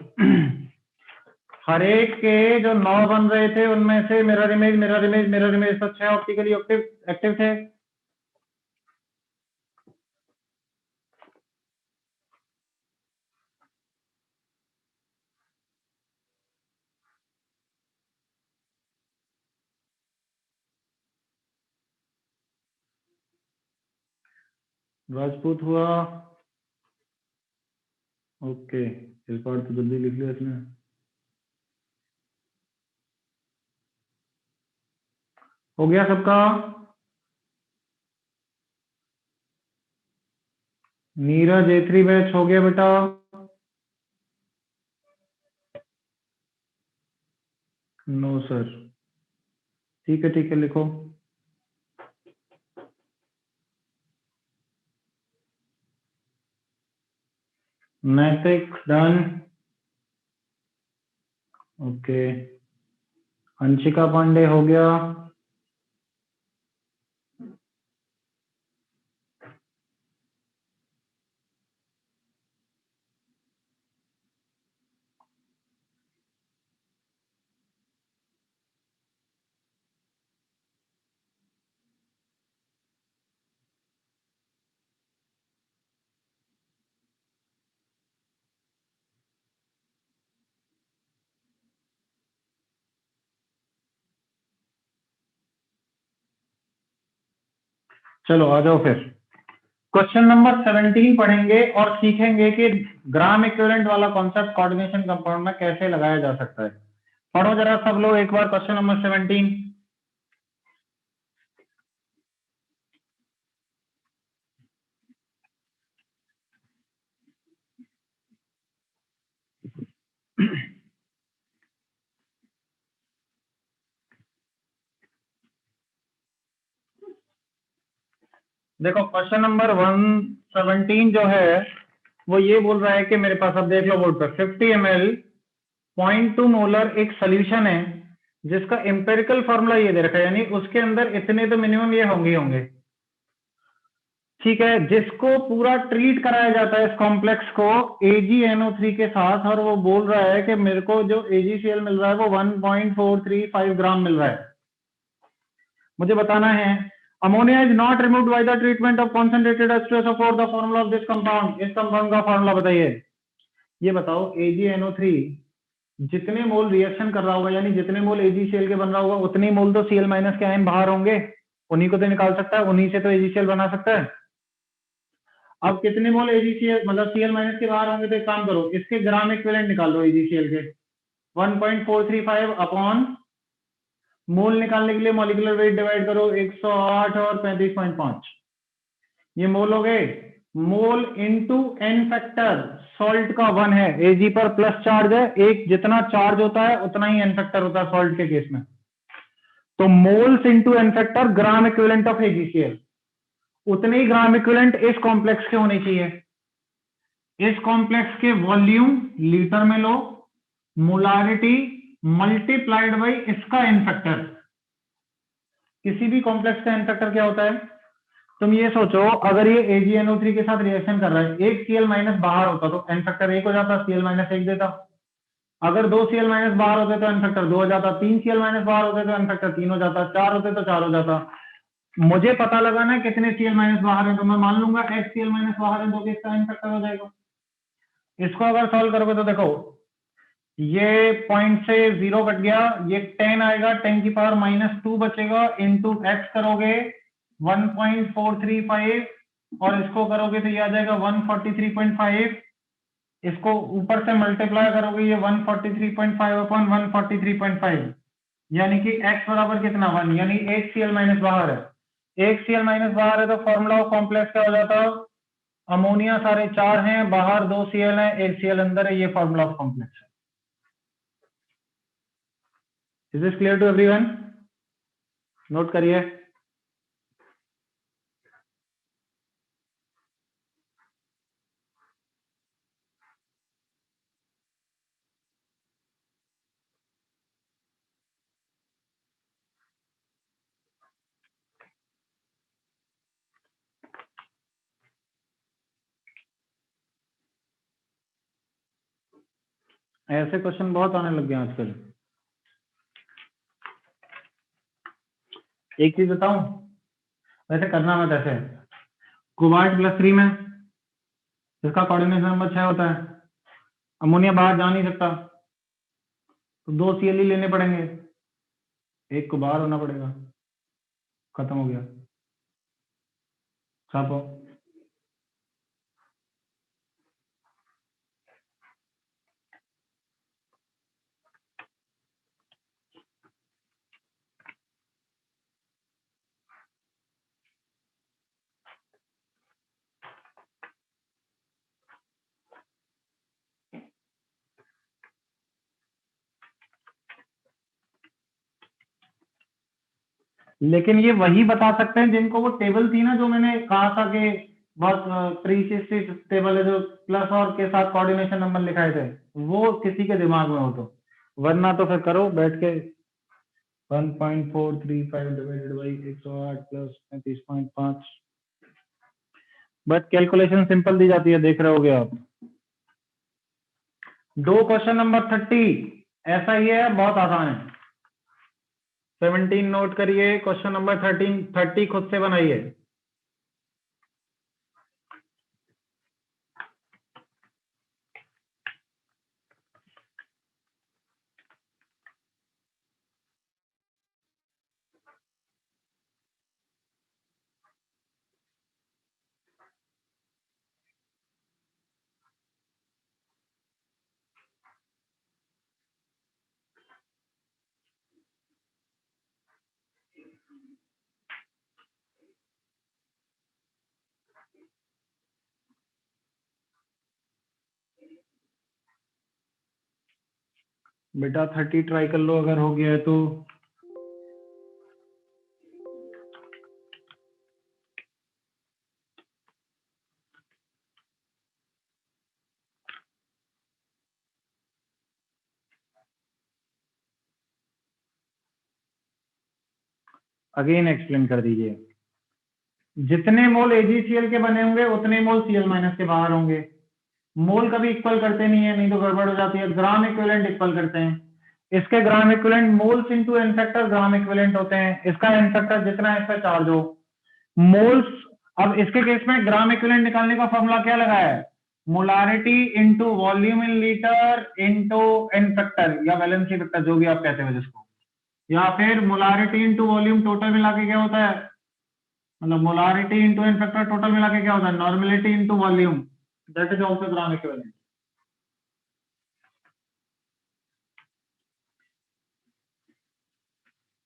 हर एक के जो 9 बन रहे थे उनमें से mirror image mirror image mirror image तो 6 ऑप्टिकली एक्टिव थे। राजपूत हुआ। ओके, एक बार तो जल्दी लिख लिया इसने। हो गया सबका? नीरज A3 बैच हो गया बेटा? No sir. ठीक है लिखो। नैतिक डन। ओके, अंशिका पांडे हो गया। चलो आ जाओ फिर। क्वेश्चन नंबर 17 पढ़ेंगे और सीखेंगे कि ग्राम इक्विवेलेंट वाला कॉन्सेप्ट कोऑर्डिनेशन कंपाउंड में कैसे लगाया जा सकता है। पढ़ो जरा सब लोग एक बार क्वेश्चन नंबर 17। देखो क्वेश्चन नंबर 117 जो है वो ये बोल रहा है कि मेरे पास, अब देख लो बोर्ड पर, 50 ml 0.2 मोलर एक सोल्यूशन है जिसका एम्पेरिकल फॉर्मूला ये दे रखा है, यानी उसके अंदर इतने तो मिनिमम ये होंगे। ठीक है, जिसको पूरा ट्रीट कराया जाता है इस कॉम्प्लेक्स को AgNO3 के साथ, और वो बोल रहा है कि मेरे को जो AgCl मिल रहा है वो 1.435 ग्राम मिल रहा है। मुझे बताना है ammonia is not removed by the treatment of concentrated H2SO4 the formula of this compound. इस कंपाउंड का फॉर्मूला बताइए। ये बताओ AgNO3 जितने मोल रिएक्शन कर रहा होगा, यानी जितने मोल AgCl के बन रहा होगा उतने मोल तो Cl माइनस के आयन बाहर होंगे, उन्हीं को तो निकाल सकता है, उन्हीं से तो AgCl बना सकता है। अब कितने मोल AgCl मतलब Cl माइनस के बाहर होंगे, तो एक काम करो इसके ग्राम इक्विवेलेंट निकाल लो AgCl के। 1.435 अपॉन मोल निकालने के लिए मॉलिक्यूलर वेट डिवाइड करो 108 और 35.5, ये मोल हो गए। मोल इनटू एन फैक्टर, सॉल्ट का 1 है, Ag पर प्लस चार्ज है, एक जितना चार्ज होता है उतना ही एन फैक्टर होता है सॉल्ट के केस में। तो moles into N factor gram equivalent of AgCl, उतने ही ग्राम इक्विवेलेंट इस कॉम्प्लेक्स के होने चाहिए। इस कॉम्प्लेक्स के वॉल्यूम लीटर में लो, मोलारिटी मल्टीप्लाइड बाई इसका एन फैक्टर। किसी भी कॉम्प्लेक्स का एन फैक्टर क्या होता है? तुम ये सोचो, अगर ये AgNO3 के साथ रिएक्शन कर रहा है, एक Cl माइनस बाहर होता तो एन फैक्टर 1 हो जाता, Cl माइनस 1 देता। अगर 2 Cl माइनस बाहर होते तो एन फैक्टर 2 हो जाता, 3 Cl माइनस बाहर होते तो एन फैक्टर 3 हो जाता, 4 होते तो 4 हो जाता। मुझे पता लगाना है कितने Cl माइनस बाहर है, तो मैं मान लूंगा x Cl माइनस बाहर है, तो इसका एन फैक्टर हो जाएगा। इसको अगर सॉल्व करोगे तो देखो, ये पॉइंट से 0 कट गया, ये 10 आएगा, 10 की पावर -2 बचेगा, इंटू एक्स करोगे 1.435, और इसको करोगे तो ये आ जाएगा 143.5। इसको ऊपर से मल्टीप्लाई करोगे, ये 143.5 अपॉन 143.5, यानी कि x बराबर कितना 1, यानी एक Cl माइनस बाहर है। एक Cl माइनस बाहर है तो फॉर्मूला ऑफ कॉम्प्लेक्स क्या हो जाता है? अमोनिया सारे 4 हैं, बाहर 2 Cl है, एक Cl अंदर है, ये फॉर्मूला ऑफ कॉम्प्लेक्स है। Is this clear to everyone? Note करिए। ऐसे क्वेश्चन बहुत आने लग गए हैं आजकल। एक चीज बताऊं, वैसे करना मत ऐसे। कोबाल्ट +3 में इसका कोऑर्डिनेशन नंबर 6 होता है। अमोनिया बाहर जा नहीं सकता, तो 2 Cl ही लेने पड़ेंगे, एक को बाहर होना पड़ेगा। खत्म हो गया। छापो। लेकिन ये वही बता सकते हैं जिनको वो टेबल थी ना, जो मैंने कहा था कि बहुत प्रीसियस टेबल है, जो प्लस और के साथ कोऑर्डिनेशन नंबर लिखाए थे, वो किसी के दिमाग में हो तो। वरना तो फिर करो बैठ के। 1.435 divided by 108 plus 35.5। But calculation simple दी जाती है, देख रहे होगे आप। दो क्वेश्चन नंबर 30 ऐसा ही है, बहुत आसान है। 17 नोट करिए, क्वेश्चन नंबर 30 खुद से बनाइए। बेटा 30 ट्राई कर लो, अगर हो गया है तो। अगेन एक्सप्लेन कर दीजिए। जितने मोल AgCl के बने होंगे उतने मोल Cl- के बाहर होंगे। मोल कभी इक्वल करते नहीं है, नहीं तो गड़बड़ हो जाती है। ग्राम इक्विवेलेंट इक्वल करते हैं। इसके gram equivalent moles into N factor gram equivalent होते हैं। इसका एन फैक्टर जितना है, इसका चार्ज हो मोल्स। अब इसके केस में ग्राम इक्विवेलेंट निकालने का फॉर्मूला क्या लगा है? Molarity into volume in litre into N factor या वैलेंसी फैक्टर, जो भी आप कहते हो जिसको, या फिर मोलारिटी इंटू वॉल्यूम टोटल मिला के क्या होता है, मतलब molarity into N factor total मिला के क्या होता है, normality into volume, that is also gram equivalent.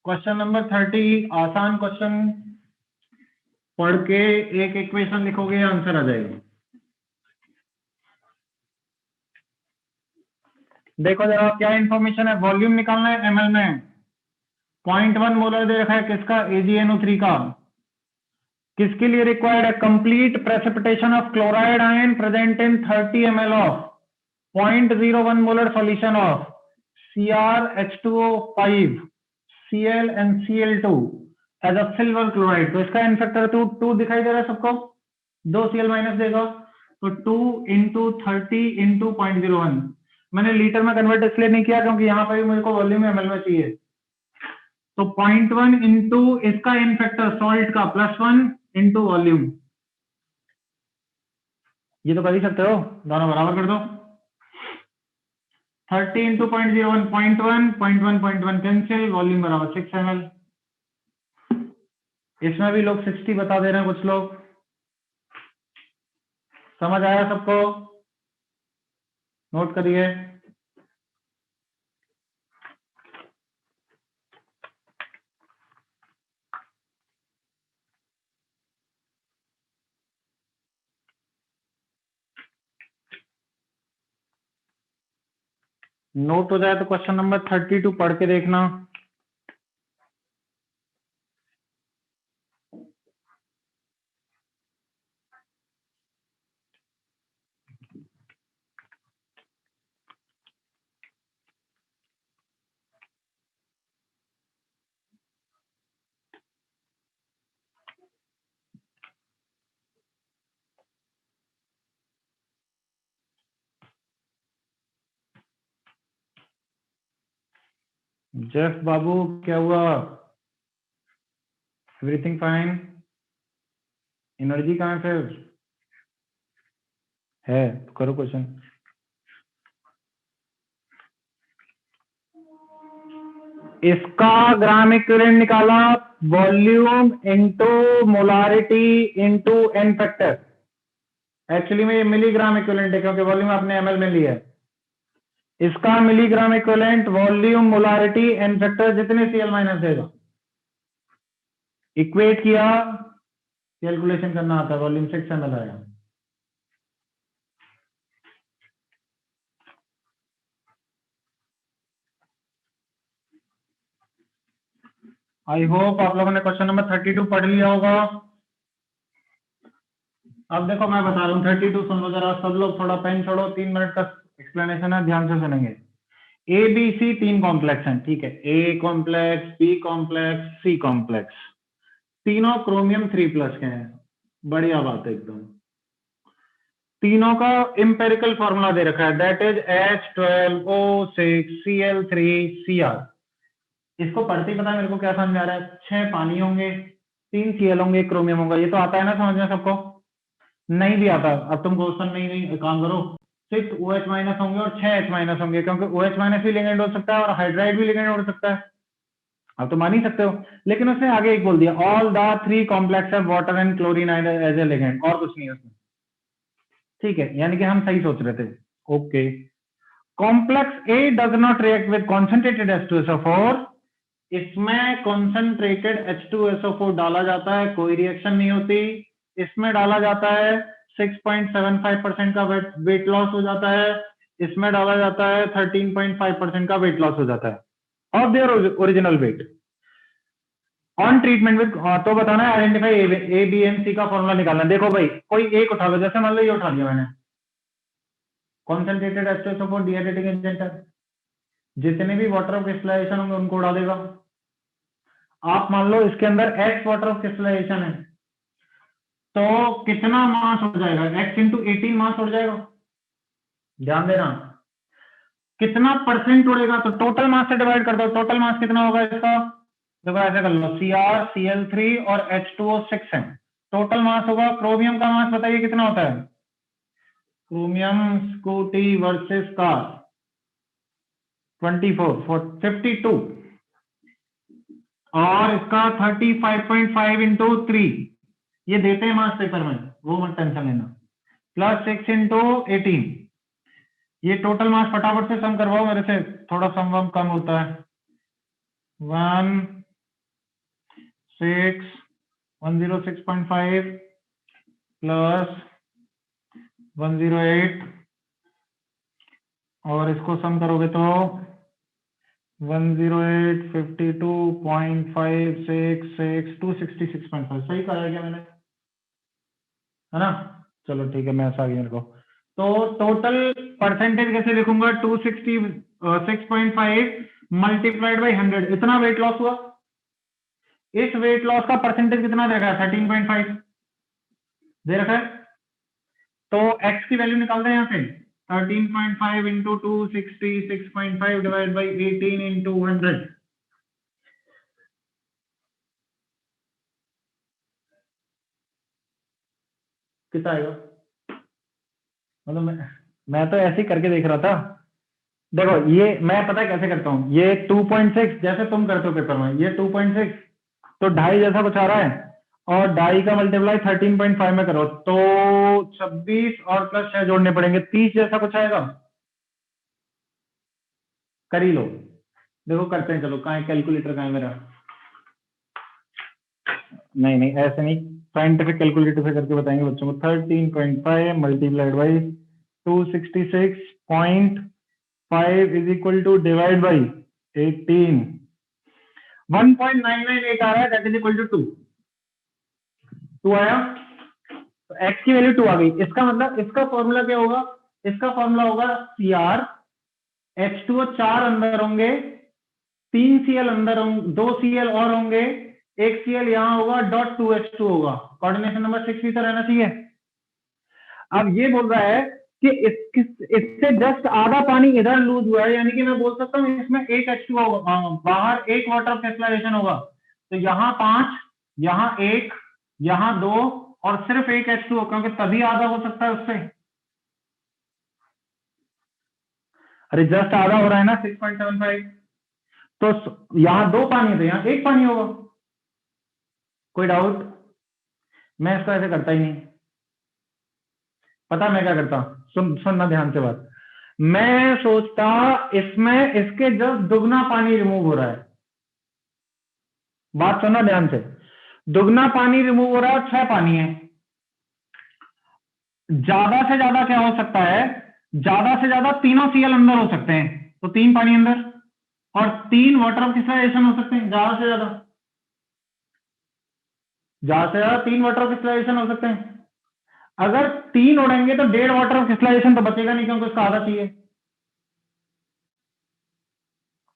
Question number 30 आसान क्वेश्चन, पढ़ के एक इक्वेशन लिखोगे, आंसर आ जाएगा। देखो जरा क्या इंफॉर्मेशन है, वॉल्यूम निकालना है ml में। 0.1 मोलर दे रखा है किसका, AgNO3 का। किसके लिए रिक्वायर्ड है? Complete precipitation of chloride ion present in 30 ml of 0.01 molar solution of CrH2O5 Cl and Cl2 as a silver chloride. तो इसका एन फैक्टर टू दिखाई दे रहा है सबको, 2 Cl- देगा, तो 2 इंटू 30 इंटू 0.01। मैंने लीटर में कन्वर्ट इसलिए नहीं किया क्योंकि यहां पर भी मुझे को वॉल्यूम ml में चाहिए। तो 0.1 इंटू इसका एन फैक्टर सॉल्ट का +1 इंटू वॉल्यूम। ये तो कर ही सकते हो, दोनों बराबर कर दो। 30 इंटू 0.01, 0.1 कैंसिल, वॉल्यूम बराबर 6 ml। इसमें भी लोग 60 बता दे रहे हैं कुछ लोग। समझ आया सबको? नोट करिए। नोट हो जाए तो क्वेश्चन नंबर 32 पढ़ के देखना। जेफ बाबू क्या हुआ? Everything fine? एनर्जी कहाँ फिर है? तो करो क्वेश्चन। इसका ग्राम इक्विवेलेंट निकाला, volume into molarity into N factor. Actually में ये मिलीग्राम इक्विवेलेंट है क्योंकि वॉल्यूम आपने एमएल में लिया है। इसका milligram equivalent, volume, molarity, N factor जितने सीएल माइनस देगा, इक्वेट किया, कैलकुलेशन करना आता है, वॉल्यूम 6 ml आया। आई होप आप लोगों ने क्वेश्चन नंबर 32 पढ़ लिया होगा। अब देखो मैं बता रहा हूँ 32 सुन लो जरा सब लोग, थोड़ा पेन छोड़ो, 3 मिनट का एक्सप्लेनेशन है, ध्यान से सुनेंगे। ए बी सी 3 कॉम्प्लेक्स हैं, ठीक है, A complex, B complex, C complex, तीनों क्रोमियम 3+ के हैं। बढ़िया बात है एकदम। तीनों का इंपेरिकल फॉर्मूला दे रखा है, दैट इज H12O6Cl3Cr। इसको पढ़ते ही पता है मेरे को क्या समझ आ रहा है, 6 पानी होंगे, 3 Cl होंगे, क्रोमियम होगा। ये तो आता है ना समझ में सबको? नहीं भी आता, अब तुम क्वेश्चन नहीं काम करो, 6 OH माइनस होंगे और 6 H माइनस होंगे, क्योंकि OH माइनस भी लिगेंड हो सकता है और हाइड्राइड भी लिगेंड हो सकता है। अब तो मान ही सकते हो, लेकिन उसने आगे एक बोल दिया, ऑल द 3 कॉम्प्लेक्स है water and chlorine as a ligand, और कुछ नहीं है उसमें। ठीक है, यानी कि हम सही सोच रहे थे। Okay, complex A does not react with concentrated H2SO4। इसमें कॉन्सेंट्रेटेड H2SO4 डाला जाता है, कोई रिएक्शन नहीं होती। इसमें डाला जाता है 6.75% का वेट लॉस हो जाता है, इसमें डाला जाता है 13.5% का वेट लॉस हो जाता है of their original wait on treatment with. तो बताना है आइडेंटिफाई ए बी एंड सी का फॉर्मूला निकालना। देखो भाई, कोई एक उठा लो, जैसे मान लो ये उठा लिया मैंने, कॉन्सेंट्रेटेड H2SO4 डिहाइड्रेटिंग एजेंट है, जितने भी वाटर ऑफ क्रिस्टलाइजेशन होंगे उनको उड़ा देगा। आप मान लो इसके अंदर x वाटर ऑफ क्रिस्टलाइजेशन है, तो कितना मास उड़ जाएगा, x इंटू 18 मास उड़ जाएगा। ध्यान देना, कितना परसेंट उड़ेगा, तो टोटल मास से डिवाइड कर दो, टोटल मास कितना होगा इसका। देखो ऐसे कर लो, CrCl3 और H2O6 है, टोटल मास होगा। क्रोमियम का मास बताइए कितना होता है, क्रोमियम स्कूटी वर्सेस कार 52, और इसका 35.5 इंटू 3, ये देते हैं मास पेपर में, वो मत टेंशन लेना, प्लस 6 इंटू 18। ये टोटल मास फटाफट से सम करवाओ मेरे से, थोड़ा सम वम कम होता है। 106.5 प्लस 108, और इसको सम करोगे तो 108, 52.566 266.5, सही कहा है क्या मैंने, है ना? चलो ठीक है, मैं ऐसा आ गया मेरे को। तो टोटल परसेंटेज कैसे लिखूंगा, 266.5 मल्टीप्लाइड बाई 100, इतना वेट लॉस हुआ। इस वेट लॉस का परसेंटेज कितना दे रखा है, 13.5 दे रखा है। तो x की वैल्यू निकाल दें यहाँ पे, 13.5 इंटू 266.5 डिवाइड बाई 18 इंटू 100, कितना आएगा? मतलब मैं तो ऐसे ही करके देख रहा था। देखो ये मैं पता है कैसे करता हूँ, ये 2.6 जैसे तुम करते हो पेपर में, ये 2.6 तो ढाई जैसा कुछ आ रहा है, और ढाई का मल्टीप्लाई 13.5 में करो तो 26 और प्लस 6 जोड़ने पड़ेंगे, 30 जैसा कुछ आएगा। कर ही लो, देखो करते हैं, चलो कहाँ है कैलकुलेटर, कहाँ है मेरा? नहीं नहीं ऐसे नहीं, साइंटिफिक कैलकुलेटर से करके बताएंगे बच्चों को। 13.5 multiplied by 266.5 is equal to divide by 18, 1.998 आ रहा है, दैट इज इक्वल टू 2 आया। तो x की वैल्यू 2 आ गई, इसका मतलब इसका फॉर्मूला क्या होगा, इसका फॉर्मूला होगा Cr, H2O 4 अंदर होंगे, 3 Cl अंदर होंगे, 2 Cl और होंगे, एक Cl यहां होगा, डॉट 2H2 होगा, कोऑर्डिनेशन नंबर 6 भी तो रहना चाहिए। अब ये बोल रहा है कि इससे जस्ट आधा पानी इधर लूज हुआ है, यानी कि मैं बोल सकता हूँ इसमें एक H2O होगा, बाहर एक वाटर क्रिस्टलाइजेशन होगा, तो यहाँ 5, यहाँ 1, यहाँ 2 और सिर्फ एक H2O, क्योंकि तभी आधा हो सकता है उससे। अरे जस्ट आधा हो रहा है ना 6.75, तो यहाँ 2 पानी है तो यहाँ 1 पानी होगा। कोई डाउट? मैं इसको ऐसे करता ही नहीं, पता मैं क्या करता, सुनना ध्यान से बात। मैं सोचता इसमें इसके जस्ट दुगना पानी रिमूव हो रहा है, बात सुनना ध्यान से, दुगना पानी रिमूव हो रहा है और 6 पानी है। ज्यादा से ज्यादा क्या हो सकता है, ज्यादा से ज्यादा तीनों Cl अंदर हो सकते हैं, तो 3 पानी अंदर और 3 वाटर ऑफ क्रिस्टलाइजेशन हो सकते हैं, ज्यादा से ज्यादा, ज्यादा से ज्यादा 3 वाटर ऑफ क्रिस्टलाइजेशन हो सकते हैं। अगर 3 उड़ेंगे तो 1.5 वाटर ऑफ क्रिस्टलाइजेशन तो बचेगा नहीं, क्योंकि उसका आधा चाहिए।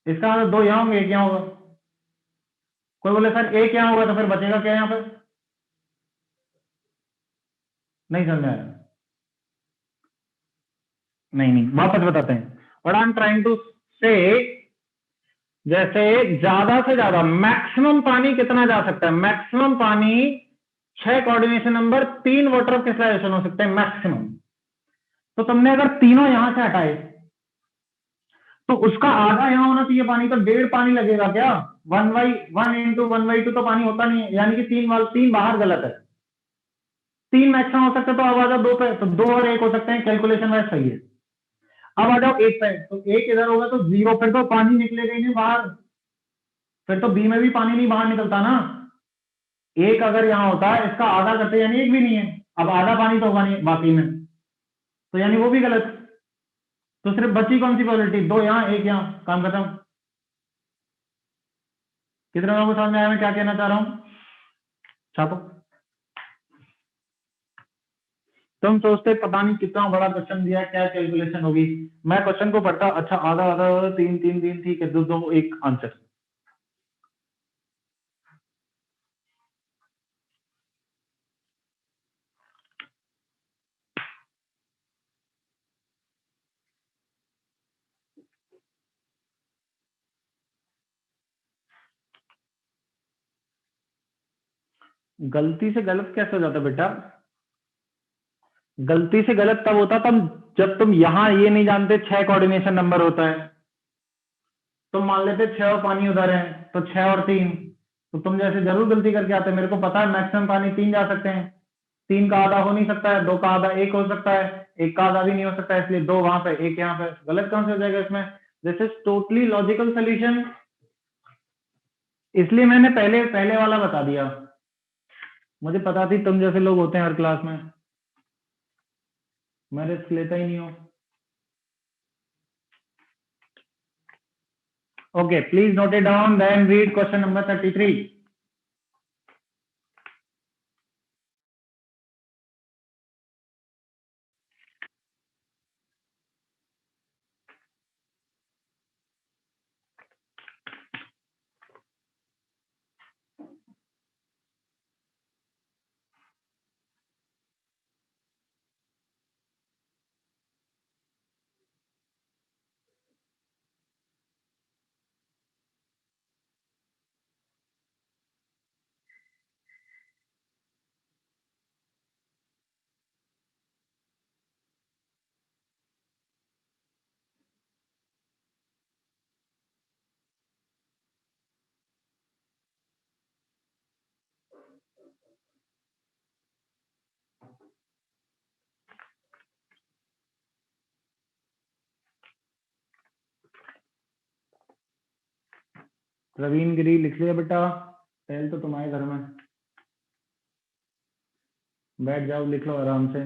इसका मतलब 2 यहां होंगे, 1 यहां होगा। कोई बोले सर 1 यहां होगा तो फिर बचेगा क्या यहां पर? नहीं समझ में आया? नहीं नहीं, वापस बताते हैं। What I am trying to say, जैसे ज्यादा से ज्यादा मैक्सिमम पानी कितना जा सकता है, मैक्सिमम पानी 6 coordination number 3 water of crystallisation हो सकते हैं मैक्सिमम। तो तुमने अगर तीनों यहां से हटाए तो उसका आधा यहां होना चाहिए पानी, तो 1.5 पानी लगेगा क्या? 1/1 इंटू 1/2 तो पानी होता नहीं है, यानी कि 3 बाहर गलत है। 3 मैक्सिमम हो सकते, तो अब आ जाओ 2 पे, तो 2 और 1 हो सकते हैं, कैलकुलेशन वाइज सही है। अब आ जाओ 1 पे, तो 1 इधर होगा तो 0, फिर तो पानी निकलेगा ही नहीं बाहर, फिर तो बी में भी पानी नहीं बाहर निकलता ना। 1 अगर यहाँ होता है इसका आधा करते, यानी 1 भी नहीं है, अब आधा पानी तो होगा नहीं बाकी में, तो यानी वो भी गलत। तो सिर्फ बची कौन सी प्रोबेबिलिटी, 2 यहाँ 1 यहाँ, काम खत्म। कितने लोगों को समझ में आया मैं क्या कहना चाह रहा हूँ? छापो। तुम सोचते पता नहीं कितना बड़ा क्वेश्चन दिया है, क्या कैलकुलेशन होगी। मैं क्वेश्चन को पढ़ता, अच्छा आधा आधा 3 3 3, ठीक है, 2 2 1 आंसर। गलती से गलत कैसे हो जाता बेटा? गलती से गलत तब होता तब जब तुम यहां ये नहीं जानते 6 कोऑर्डिनेशन नंबर होता है। तुम मान लेते 6 और पानी उधर है, तो 6 और 3, तो तुम जैसे जरूर गलती करके आते। मेरे को पता है मैक्सिमम पानी 3 जा सकते हैं, 3 का आधा हो नहीं सकता है, 2 का आधा 1 हो सकता है, 1 का आधा भी नहीं हो सकता है, इसलिए 2 वहां पे 1 यहाँ पे, गलत कौन से हो जाएगा इसमें? This is totally logical solution. इसलिए मैंने पहले पहले वाला बता दिया, मुझे पता थी तुम जैसे लोग होते हैं हर क्लास में, मैं रिस्क लेता ही नहीं हूँ। Okay, please note it down, then read question number 33। Praveen Giri लिख लिया बेटा? पहले तो तुम्हारे घर में, बैठ जाओ लिख लो आराम से।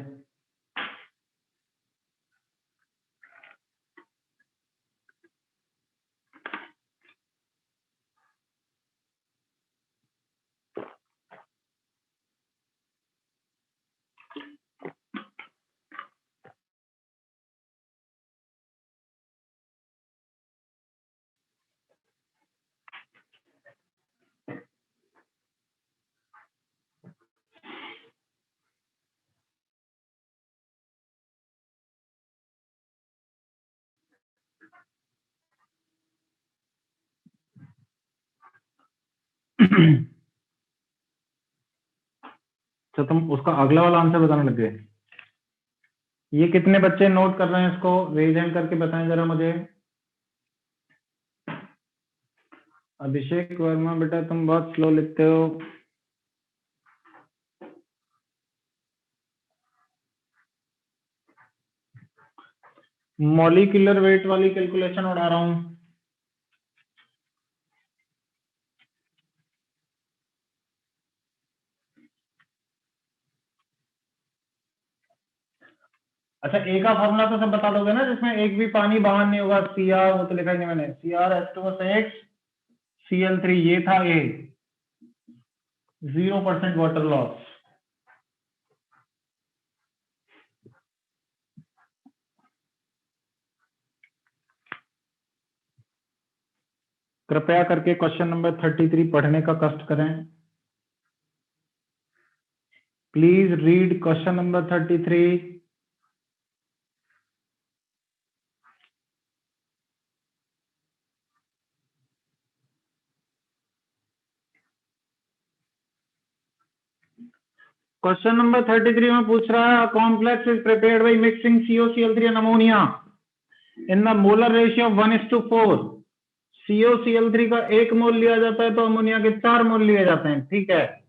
तो तुम उसका अगला वाला आंसर बताने लग गए। ये कितने बच्चे नोट कर रहे हैं इसको, रेज हैंड करके बताएं जरा मुझे। अभिषेक वर्मा बेटा तुम बहुत स्लो लिखते हो। मॉलिक्यूलर वेट वाली कैलकुलेशन उड़ा रहा हूं। अच्छा, ए का फॉर्मूला तो सब बता दोगे ना, जिसमें एक भी पानी बाहर नहीं होगा। सी आर, वो तो लिखा ही नहीं मैंने, C R H two S X C L three, ये था ए। 0% वाटर लॉस। कृपया करके क्वेश्चन नंबर 33 पढ़ने का कष्ट करें। Please read question number 33। Question number 33 में पूछ रहा है, complex is prepared by mixing COCl3 and ammonia in the molar ratio of 1:4। COCl3 का 1 मोल लिया जाता है तो अमोनिया के 4 मोल लिए जाते हैं, ठीक है।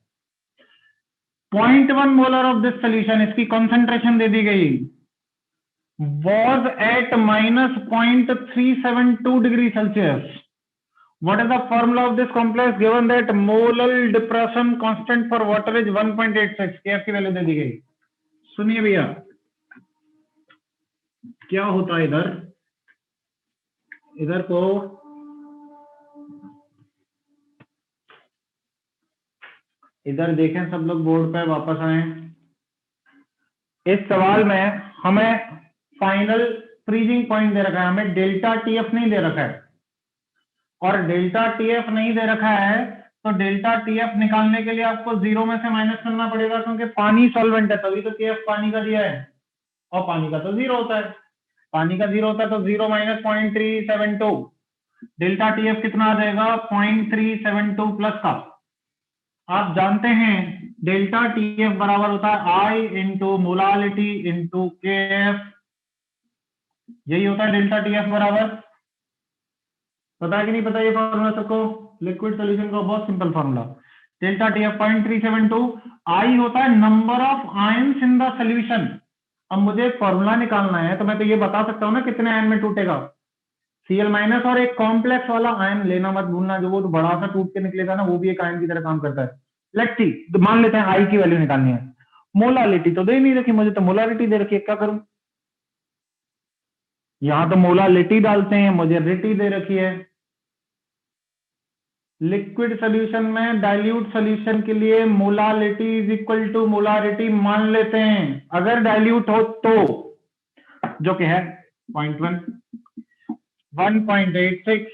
0.1 मोलर ऑफ दिस सोल्यूशन, इसकी कॉन्सेंट्रेशन दे दी गई, was at -0.372 degree Celsius. What is the formula of this complex given that molar depression constant for water is 1.86? KF की वैल्यू दे दी गई। सुनिए भैया, क्या होता है इधर, इधर को इधर देखें सब लोग, बोर्ड पे वापस आए। इस सवाल में हमें फाइनल फ्रीजिंग पॉइंट दे रखा है, हमें डेल्टा टीएफ नहीं दे रखा है। और डेल्टा टीएफ नहीं दे रखा है तो डेल्टा टीएफ निकालने के लिए आपको 0 में से माइनस करना पड़ेगा, क्योंकि पानी सॉल्वेंट है, तभी तो केएफ पानी का दिया है, और पानी का तो 0 होता है। पानी का 0 होता है तो 0 माइनस 0.372, डेल्टा टीएफ कितना आ जाएगा, 0.372 प्लस का। आप जानते हैं डेल्टा टीएफ बराबर होता है आई इंटू मोलालिटी इंटू केएफ, यही होता है डेल्टा टीएफ बराबर। पता है कि नहीं पता ये फॉर्मूला सबको? लिक्विड सोल्यूशन का बहुत सिंपल फॉर्मूला, डेल्टा टीएफ 0.372, आई होता है number of ions in the solution. अब मुझे फॉर्मूला निकालना है तो मैं तो ये बता सकता हूं ना कितने आयन में टूटेगा, Cl माइनस, और एक कॉम्प्लेक्स वाला आयन लेना मत भूलना, जो वो तो बड़ा सा टूट के निकलेगा ना, वो भी एक आयन की तरह काम करता है। लेट्स सी, तो मान लेते हैं आई की वैल्यू निकालनी है। मोलालिटी तो दे नहीं रखी मुझे, तो मोलालिटी दे रखी है, क्या करूं? यहां तो मोलालिटी डालते हैं, मुझे रिटी दे रखी है। लिक्विड सोल्यूशन में डाइल्यूट सोल्यूशन के लिए molality is equal to molarity मान लेते हैं, अगर डाइल्यूट हो तो, जो कि है 0.1, 1.86,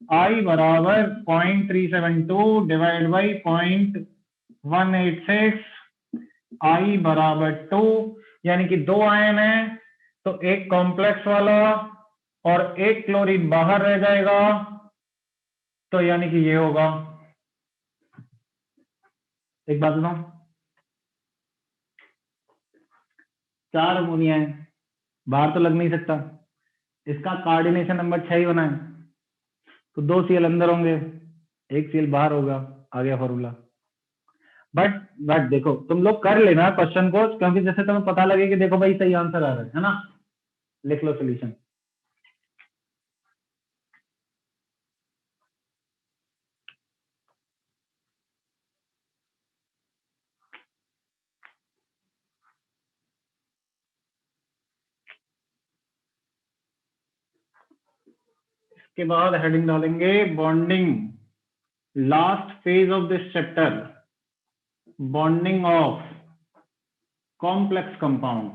आई बराबर 0.372 डिवाइड बाई 0.186, आई बराबर 2, यानी कि 2 आयन है तो एक कॉम्प्लेक्स वाला और एक क्लोरीन बाहर रह जाएगा, तो यानी कि ये होगा। एक बात बताऊं, 4 अमोनिया है, बाहर तो लग नहीं सकता, इसका कोऑर्डिनेशन नंबर 6 ही बना है, तो 2 सीएल अंदर होंगे, 1 सीएल बाहर होगा, आ गया फॉर्मूला। बट देखो तुम लोग कर लेना क्वेश्चन को, क्योंकि जैसे तुम्हें पता लगे कि देखो भाई सही आंसर आ रहा है ना, लिख लो सोल्यूशन। इसके बाद हेडिंग डालेंगे bonding, last phase of this chapter, bonding of complex compound.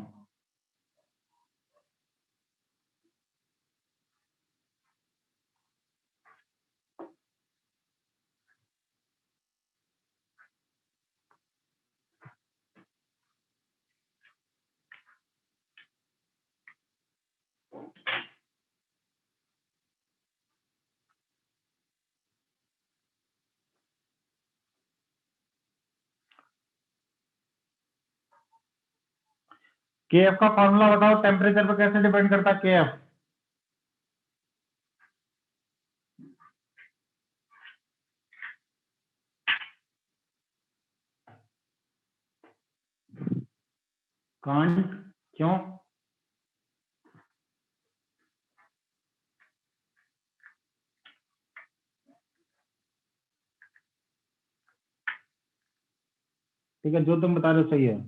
के एफ का फॉर्मूला बताओ, टेम्परेचर पर कैसे डिपेंड करता है के एफ? कांट, क्यों? ठीक है, जो तुम बता रहे हो सही है।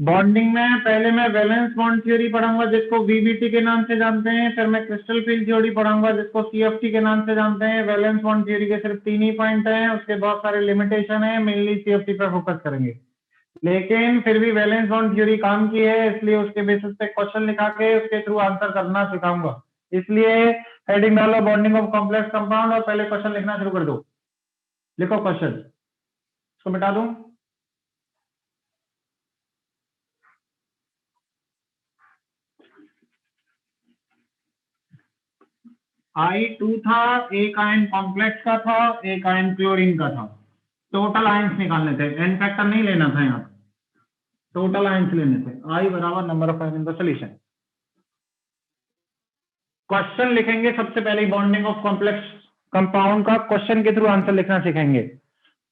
बॉन्डिंग में पहले मैं वैलेंस बॉन्ड थ्योरी पढ़ाऊंगा जिसको वीबीटी के नाम से जानते हैं, फिर मैं क्रिस्टल फील्ड थ्योरी पढ़ाऊंगा जिसको सीएफटी के नाम से जानते हैं। वैलेंस बॉन्ड थ्योरी के सिर्फ 3 ही पॉइंट हैं, उसके बहुत सारे लिमिटेशन है, मेनली सीएफटी पर फोकस करेंगे। लेकिन फिर भी वैलेंस बॉन्ड थ्योरी काम की है, इसलिए उसके बेसिस पे क्वेश्चन लिखा के उसके थ्रू आंसर करना सिखाऊंगा। इसलिए हेडिंग डालो बॉन्डिंग ऑफ कॉम्प्लेक्स कंपाउंड और पहले क्वेश्चन लिखना शुरू कर दो। लिखो क्वेश्चन, इसको मिटा दूं। I2 था, एक आयन कॉम्प्लेक्स का था, एक आयन क्लोरीन का था। टोटल आयंस निकालने थे, एन फैक्टर नहीं लेना था, यहाँ टोटल आयंस लेने थे। I बराबर number of ion in the solution. Question लिखेंगे सबसे पहले, बॉन्डिंग ऑफ कॉम्प्लेक्स कंपाउंड का क्वेश्चन के थ्रू आंसर लिखना सीखेंगे।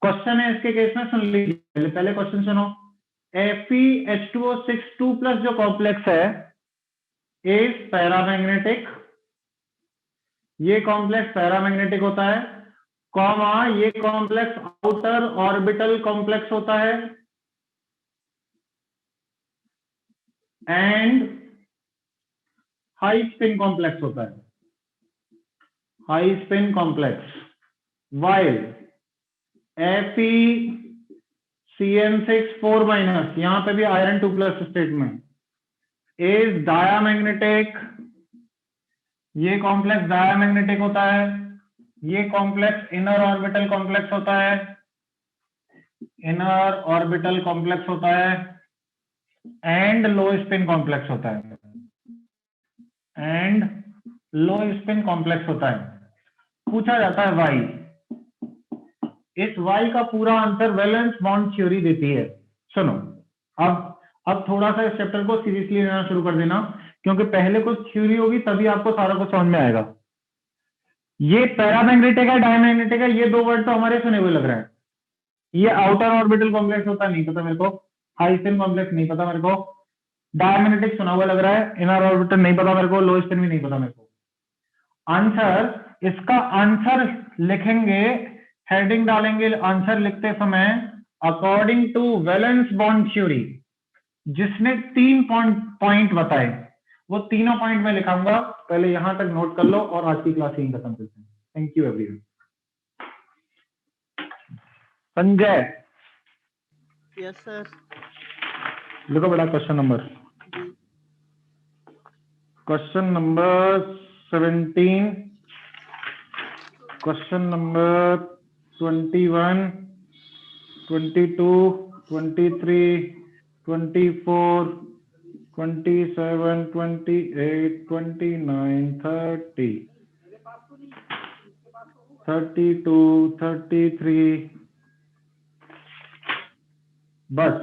क्वेश्चन है इसके केस में, सुन लीजिए पहले क्वेश्चन सुनो। FeH2O6 जो कॉम्प्लेक्स है इज पैरामैग्नेटिक, ये कॉम्प्लेक्स पैरामैग्नेटिक होता है, कॉमा ये कॉम्प्लेक्स आउटर ऑर्बिटल कॉम्प्लेक्स होता है, एंड हाई स्पिन कॉम्प्लेक्स होता है, high spin complex. While FeCN6 4-, यहां पे भी आयरन 2+ स्टेट में, इज डायामैग्नेटिक, ये कॉम्प्लेक्स डायामैग्नेटिक होता है, ये कॉम्प्लेक्स इनर ऑर्बिटल कॉम्प्लेक्स होता है, इनर ऑर्बिटल कॉम्प्लेक्स होता है, एंड लो स्पिन कॉम्प्लेक्स होता है, एंड लो स्पिन कॉम्प्लेक्स होता है। पूछा जाता है वाई, इस वाई का पूरा आंसर वैलेंस बॉन्ड थ्योरी देती है। सुनो, अब थोड़ा सा इस चैप्टर को सीरियसली लेना शुरू कर देना, क्योंकि पहले कुछ थ्योरी होगी तभी आपको सारा कुछ समझ में आएगा। ये पैरामैग्नेटिक है, डायमैग्नेटिक है, ये दो वर्ड तो हमारे सुने हुए लग रहे हैं। ये आउटर ऑर्बिटल कॉम्प्लेक्स होता नहीं पता मेरे को, हाई स्पिन कॉम्प्लेक्स नहीं पता मेरे को, डायमैग्नेटिक सुना हुआ लग रहा है, इनर ऑर्बिटल नहीं पता मेरे को, लो स्पिन भी नहीं पता मेरे को। आंसर, इसका आंसर लिखेंगे, हेडिंग डालेंगे आंसर लिखते समय according to valence bond theory. जिसने 3 पॉइंट बताए वो तीनों पॉइंट में लिखाऊंगा, पहले यहां तक नोट कर लो और आज की क्लास यहीं खत्म करते हैं। Thank you everyone. Sanjay, yes sir. लिखो बेटा question number, question number 17, question number 21, 22, 23, 24, 27, 28, 29, 30, 32, 33, बस